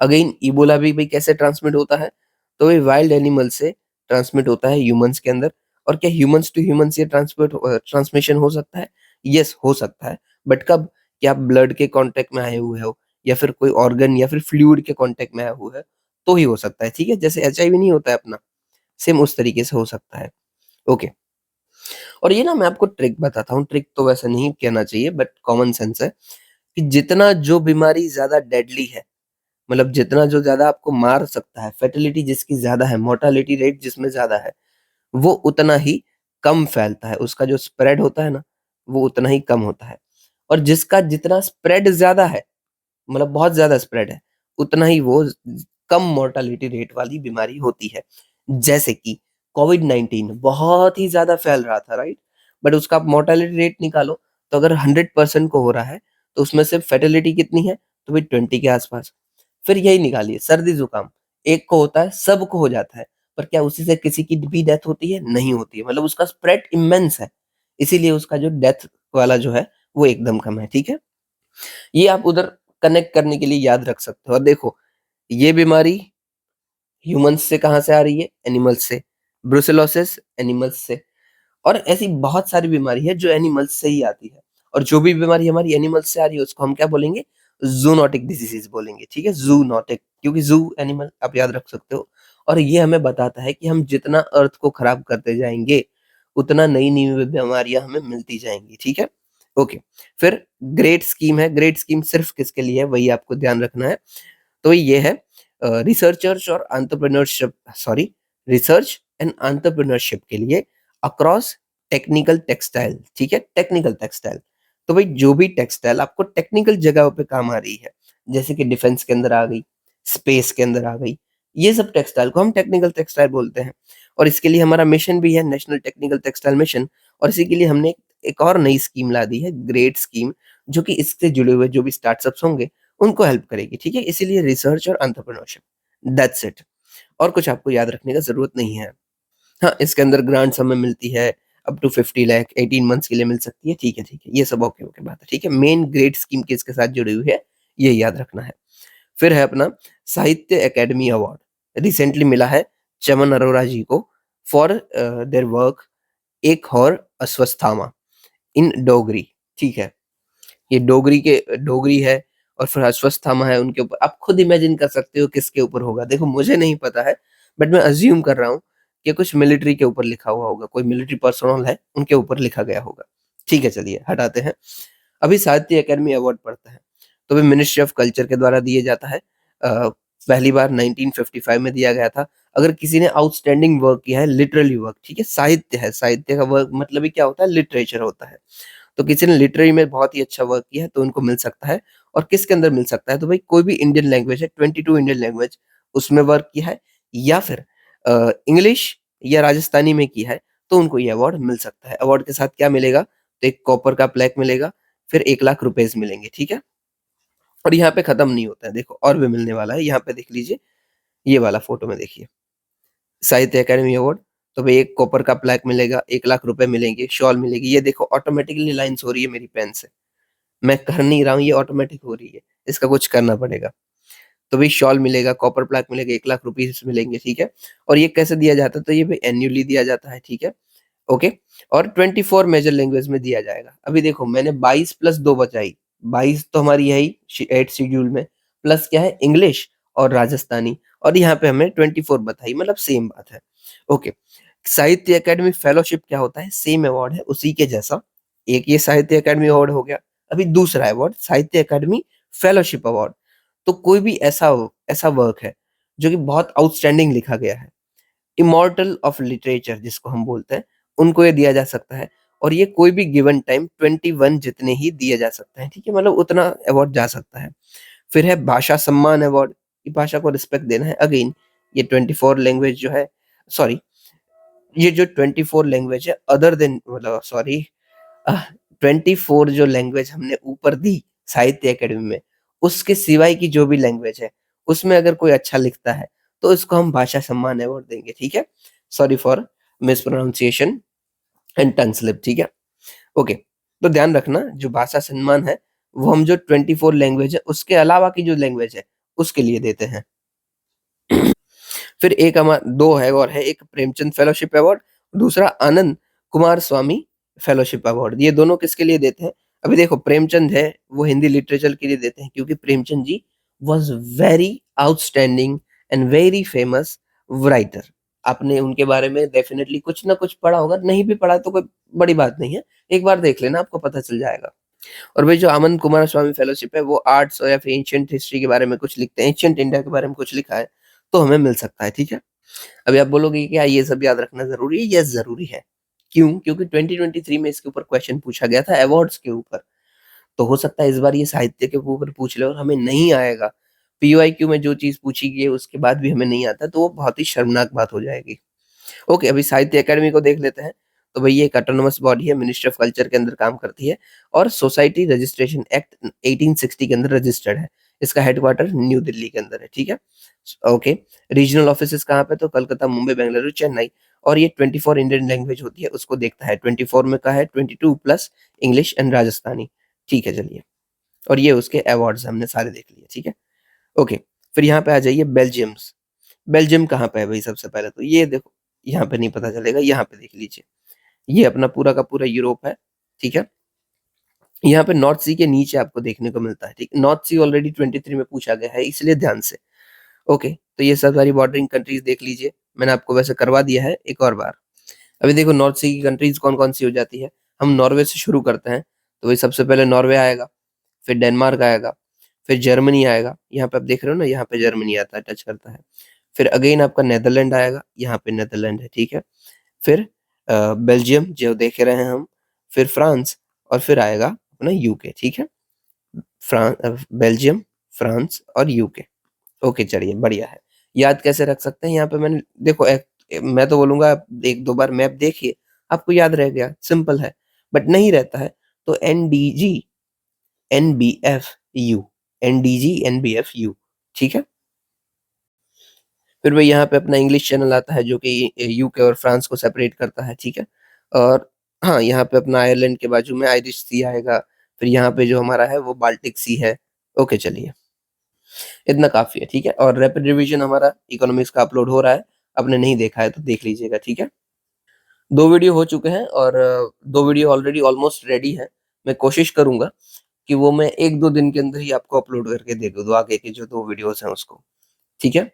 [SPEAKER 1] अगेन इबोला भी भाई कैसे ट्रांसमिट होता है, तो ये वाइल्ड एनिमल से ट्रांसमिट होता है ह्यूमन्स के अंदर। और क्या ह्यूमन्स टू ह्यूमन्स ये ट्रांसमिशन हो सकता है? यस, हो सकता है, बट कब? कि आप ब्लड के कॉन्टैक्ट में आए हुए हो या फिर कोई ऑर्गन या फिर फ्लूइड के कॉन्टैक्ट में आए हुए हो, तो ही हो सकता है, ठीक है। जैसे एचआईवी नहीं होता है अपना, सेम उस तरीके से हो सकता है। ओके, और ये ना मैं आपको ट्रिक बताता हूँ, ट्रिक तो वैसे नहीं कहना चाहिए बट कॉमन सेंस है, कि जितना जो बीमारी ज़्यादा डेडली है, मतलब जितना जो ज़्यादा आपको मार सकता है, फैटेलिटी जिसकी ज़्यादा है, मोर्टालिटी रेट जिसमें ज़्यादा है, वो उतना ही कम फैलता है, उसका जो स्प्रेड होता है ना, वो उतना ही कम होता है। और जिसका जितना स्प्रेड ज़्यादा है, मतलब बहुत ज़्यादा स्प्रेड है, उतना ही वो कम मोर्टालिटी रेट वाली बीमारी होती है। जैसे कि कोविड-19 बहुत ही ज़्यादा फैल रहा था, राइट? बट उसका आप मोर्टालिटी रेट निकालो, तो अगर 100% को हो रहा है, तो उसमें से फैटेलिटी कितनी है? तो भाई 20 के आस-पास। फिर यही निकालिए सर्दी-जुकाम, एक को होता है, सबको हो जाता है, पर क्या उसी से किसी की भी डेथ होती है? नहीं होती है, मतलब उसका स्प्रेड इमेंस है, इसीलिए उसका जो डेथ वाला जो है, वो एकदम कम है, ठीक है? ये आप उधर कनेक्ट करने के लिए याद रख सकते हो। और देखो, ये बीमारी ह्यूमन्स से कहाँ से आ रही है? एनिमल्स से। ब्रुसेलोसिस एनिमल्स से। और ऐसी बहुत सारी बीमारी है जो एनिमल्स से ही आती है। और जो भी बीमारी हमारी एनिमल्स से आ रही है उसको हम क्या बोलेंगे? ज़ूनोटिक डिसीज़ेज़ बोलेंगे, ठीक है? ज़ूनोटिक, क्योंकि ज़ू एनिमल आप याद रख सकते हो। और ये हमें बताता है कि हम जितना अर्थ को खराब करते जाएँगे, उतना नई-नई बीमारियाँ हमें मिलती जाएँगी, ठीक है? ओके, फिर ग्रेट स्कीम है, ग्रेट स्कीम सिर्फ़ किसके लिए है वही आपको ध्यान रखना है। तो ये है रिसर्चर्स और entrepreneurship, sorry, research and entrepreneurship के लिए अक्रॉस टेक्निकल टेक्सटाइल, ठीक है? Technical textile. तो भाई जो भी टेक्सटाइल आपको टेक्निकल जगहों पे काम आ रही है, जैसे कि डिफेंस के अंदर आ गई, स्पेस के अंदर आ गई, ये सब टेक्सटाइल को हम टेक्निकल टेक्सटाइल बोलते हैं। और इसके लिए हमारा मिशन भी है नेशनल टेक्निकल टेक्सटाइल मिशन, और इसी के लिए हमने एक और नई स्कीम ला दी है, ग्रेट स्कीम, जो कि इससे जुड़े हुए जो भी स्टार्टअप्स होंगे उनको हेल्प करेगी, ठीक है? इसीलिए रिसर्च और एंटरप्रेन्योरशिप, दैट्स इट। और कुछ आपको याद रखने का ज़रूरत नहीं है। हाँ, इसके अंदर ग्रांट्स हमें मिलती है, अप टू 50 लाख 18 मंथ्स के लिए मिल सकती है। ठीक है, ठीक है, ये सब ओके ओके बात है। ठीक है, मेन ग्रेड स्कीम किसके साथ जुड़ी हुई है, ये याद रखना है। फिर है अपना साहित्य अकेडमी अवार्ड, रिसेंटली मिला है चमन अरोरा जी को फॉर देयर वर्क एक और अस्वस्थामा इन डोगरी। ठीक है, ये डोगरी है और फिर अश्वत्थामा है उनके ऊपर। आप खुद इमेजिन कर सकते हो किसके ऊपर होगा। देखो मुझे नहीं पता है, बट मैं अज्यूम कर रहा हूँ कि कुछ मिलिट्री के ऊपर लिखा हुआ होगा, कोई मिलिट्री पर्सनल है उनके ऊपर लिखा गया होगा। ठीक है, चलिए हटाते हैं। अभी साहित्य अकेडमी अवार्ड पढ़ता है, तो भी मिनिस्ट्री ऑफ कल्चर के द्वारा दिया जाता है। पहली बार 1955 में दिया गया था। अगर किसी ने आउटस्टैंडिंग वर्क किया है, लिटरली वर्क, ठीक है, साहित्य है, साहित्य का वर्क मतलब ही क्या होता है, लिटरेचर होता है। तो किसी ने लिटरेरी में बहुत ही अच्छा वर्क किया है तो उनको मिल सकता है। और किसके अंदर मिल सकता है, तो भाई कोई भी इंडियन लैंग्वेज है, 22 इंडियन लैंग्वेज उसमें वर्क किया है, या फिर इंग्लिश या राजस्थानी में किया है, तो उनको ये अवार्ड मिल सकता है। अवार्ड के साथ क्या मिलेगा, तो एक कॉपर का प्लेक मिलेगा, फिर 1 लाख रुपए मिलेंगे। ठीक है, और यहाँ पे खत्म नहीं होता है, देखो और भी मिलने वाला है। यहाँ पे देख लीजिए, ये वाला फोटो में देखिए, साहित्य अकादमी अवार्ड, तो भाई एक कॉपर का प्लेक मिलेगा, 1 लाख रुपए मिलेंगे, शॉल मिलेगी। ये देखो ऑटोमेटिकली लाइन्स हो रही है मेरी पेन से, मैं कर नहीं रहा हूँ, ये ऑटोमेटिक हो रही है, इसका कुछ करना पड़ेगा। तो भाई शॉल मिलेगा, कॉपर प्लेक मिलेगा, 1 लाख रुपीज मिलेंगे। ठीक है, और ये कैसे दिया जाता है, तो ये भाई एन्युअली दिया जाता है। ठीक है, ओके, और 24 मेजर लैंग्वेज में दिया जाएगा। अभी देखो मैंने 22 प्लस 2 बचाई, 22 तो हमारी है ही 8 शेड्यूल में, प्लस क्या है इंग्लिश और राजस्थानी, और यहाँ पे हमने 24 बताई, मतलब सेम बात है। ओके, साहित्य अकेडमी फेलोशिप क्या होता है, सेम अवार्ड है उसी के जैसा। एक ये साहित्य अकेडमी अवार्ड हो गया, अभी दूसरा अवार्ड साहित्य अकेडमी फेलोशिप अवार्ड। तो कोई भी ऐसा ऐसा वर्क है जो कि बहुत आउटस्टैंडिंग लिखा गया है, इमॉर्टल ऑफ लिटरेचर जिसको हम बोलते हैं, उनको ये दिया जा सकता है। और ये कोई भी गिवन टाइम 21 जितने ही दिए जा सकते हैं। ठीक है, मतलब उतना अवार्ड जा सकता है। फिर है भाषा सम्मान अवार्ड, ये भाषा को रिस्पेक्ट देना है। अगेन ये 24 लैंग्वेज जो है, सॉरी, ये जो 24 लैंग्वेज है अदर देन, मतलब सॉरी, 24 जो लैंग्वेज हमने ऊपर दी साहित्य अकेडमी में, उसके सिवाय की जो भी लैंग्वेज है, उसमें अगर कोई अच्छा लिखता है, तो इसको हम भाषा सम्मान अवार्ड देंगे। ठीक है, sorry for mispronunciation and tongue slip. ठीक है, ओके, तो ध्यान रखना जो भाषा सम्मान है, वो हम जो 24 लैंग्वेज है उसके अलावा की जो लैंग्वेज है उसके लिए देते हैं। फिर एक हमारा दो है और है, एक प्रेमचंद फेलोशिप अवार्ड, दूसरा आनंद कुमार स्वामी फेलोशिप अवार्ड। ये दोनों किसके लिए देते हैं, अभी देखो प्रेमचंद है वो हिंदी लिटरेचर के लिए देते हैं, क्योंकि Premchand ji was very outstanding and very famous writer. आपने उनके बारे में डेफिनेटली कुछ ना कुछ पढ़ा होगा, नहीं भी पढ़ा तो कोई बड़ी बात नहीं है, एक बार देख लेना आपको पता चल जाएगा। और भाई जो आनंद कुमार स्वामी फेलोशिप है, वो आर्ट्स या फिर एंशिएंट हिस्ट्री के बारे में कुछ लिखते हैं, एंशिएंट इंडिया के बारे में कुछ लिखा है, तो हमें मिल सकता है। ठीक है, अभी आप बोलोगे कि क्या ये सब याद रखना ज़रूरी है? यस, ज़रूरी है। क्यों? क्योंकि 2023 में इसके ऊपर क्वेश्चन पूछा गया था अवार्ड्स के ऊपर। तो हो सकता है इस बार ये साहित्य के ऊपर पूछ ले और हमें नहीं आएगा। पीवाईक्यू में जो चीज़ पूछी गई है उसके बाद भी हमें नहीं आता, तो वो बहुत ही शर्मनाक बात हो जाएगी। ओके, अभी साहित्य अकेडमी को देख लेते हैं। तो भई ये एक ऑटोनोमस बॉडी है, मिनिस्ट्री ऑफ कल्चर के अंदर काम करती है और सोसाइटी रजिस्ट्रेशन एक्ट 1860 के अंदर रजिस्टर्ड है। इसका हेडक्वार्टर न्यू दिल्ली के अंदर है। ठीक है? ओके, रीजनल ऑफिसेज़ कहाँ पे, तो कलकत्ता, मुंबई, बेंगलुरु, चेन्नई। और ये 24 इंडियन लैंग्वेज होती है उसको देखता है। 24 में का है 22 प्लस इंग्लिश एंड राजस्थानी। ठीक है, चलिए। और ये उसके अवार्ड्स हमने सारे देख लिए। ठीक है? ओके, फिर यहाँ पे आ जाइए बेल्जियम्स। बेल्जियम कहाँ पे है भाई, सबसे पहले तो ये देखो, यहाँ पे नहीं पता चलेगा, यहाँ पे देख लीजिए। ये अपना पूरा का पूरा यूरोप है। ठीक है? यहाँ पे नॉर्थ सी के नीचे आपको देखने को मिलता है। ठीक, नॉर्थ सी ऑलरेडी 23 में पूछा गया है, इसलिए ध्यान से। ओके, तो ये सब सारी बॉर्डरिंग कंट्रीज देख लीजिए। मैंने आपको वैसे करवा दिया है एक और बार। अभी देखो नॉर्थ सी की कंट्रीज कौन-कौन सी हो जाती है। हम नॉर्वे से शुरू करते हैं, तो वही सबसे पहले नॉर्वे आएगा, फिर डेनमार्क आएगा, फिर जर्मनी आएगा। यहाँ पे आप देख रहे हो ना, यहाँ पे जर्मनी आता है, टच करता है। फिर अगेन आपका नीदरलैंड आएगा, यहाँ पे नीदरलैंड है। ठीक है? फिर बेल्जियम जो देख रहे हैं हम, फिर फ्रांस, और फिर आएगा अपना यूके। ठीक है? बेल्जियम, फ्रांस और यूके। ओके, चलिए बढ़िया है। याद कैसे रख सकते हैं, यहाँ पे मैंने देखो मैं तो बोलूँगा आप 1-2 बार मैप देखिए, आपको याद रह गया, सिंपल है। बट नहीं रहता है तो एनडीजी, एनबीएफयू, एनडीजी, एनबीएफयू। ठीक है? फिर वही यहाँ पे अपना इंग्लिश चैनल आता है जो कि यूके और फ्रांस को सेपरेट करता है। ठीक है? और हाँ, यहाँ पे अपना आयरलैंड के बाजू में आयरिश सी आएगा, फिर यहाँ पे जो हमारा है वो बाल्टिक सी है। ओके चलिए, इतना काफ़ी है, ठीक है? और रैपिड रिवीजन हमारा इकोनॉमिक्स का अपलोड हो रहा है, आपने नहीं देखा है तो देख लीजिएगा, ठीक है? 2 वीडियो हो चुके हैं और 2 वीडियो ऑलरेडी ऑलमोस्ट रेडी हैं। मैं कोशिश करूँगा कि वो मैं 1-2 दिन के अंदर ही आपको अपलोड करके दे दूँ, आगे की जो 2 वीडियोज़ हैं उसको, ठीक है?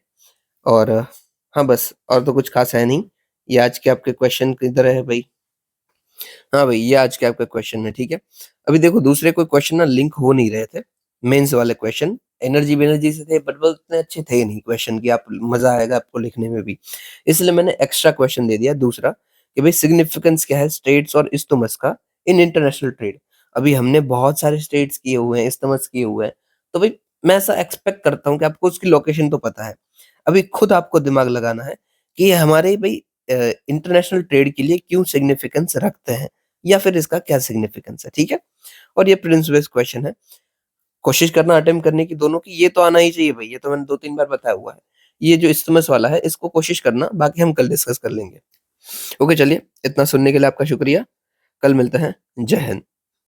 [SPEAKER 1] और हाँ, बस और तो कुछ ख़ास है नहीं। ये आज के आपके क्वेश्चन किधर है भई? हाँ भाई, ये आज के आपका क्वेश्चन है, ठीक है? अभी देखो दूसरे कोई क्वेश्चन ना लिंक हो नहीं रहे थे, मेंस वाले क्वेश्चन, एनर्जी-वेनर्जी से थे बट वो उतने अच्छे थे नहीं क्वेश्चन कि आप मज़ा आएगा आपको लिखने में भी। इसलिए मैंने एक्स्ट्रा क्वेश्चन दे दिया दूसरा कि भई सिग्निफिकेंस क्या है स्टेट्स और इस्थमुस का इन इंटरनेशनल ट्रेड? अभी हमने बहुत सारे स्टेट्स किए हुए हैं, इस्थमुस किए हुए हैं, तो भई मैं ऐसा एक्सपेक्ट करता हूँ कि आपको उसकी लोकेशन तो पता है। अभी खुद आपको दिमाग लगाना है कि ये हमारे भई इंटरनेशनल ट्रेड के लिए क्यों सिग्निफिकेंस रखते हैं? या फिर इसका क्या सिग्निफिकेंस है, ठीक है? और ये प्रिंस बेस्ड क्वेश्चन है। कोशिश करना अटेम्प्ट करने की दोनों की, ये तो आना ही चाहिए भई, ये तो मैंने 2-3 बार बताया हुआ है। ये जो इस्थमस वाला है, इसको कोशिश करना, बाकी हम कल डिस्कस कर लेंगे। ओके चलिए, इतना सुनने के लिए आपका शुक्रिया। कल मिलते हैं। जय हिंद।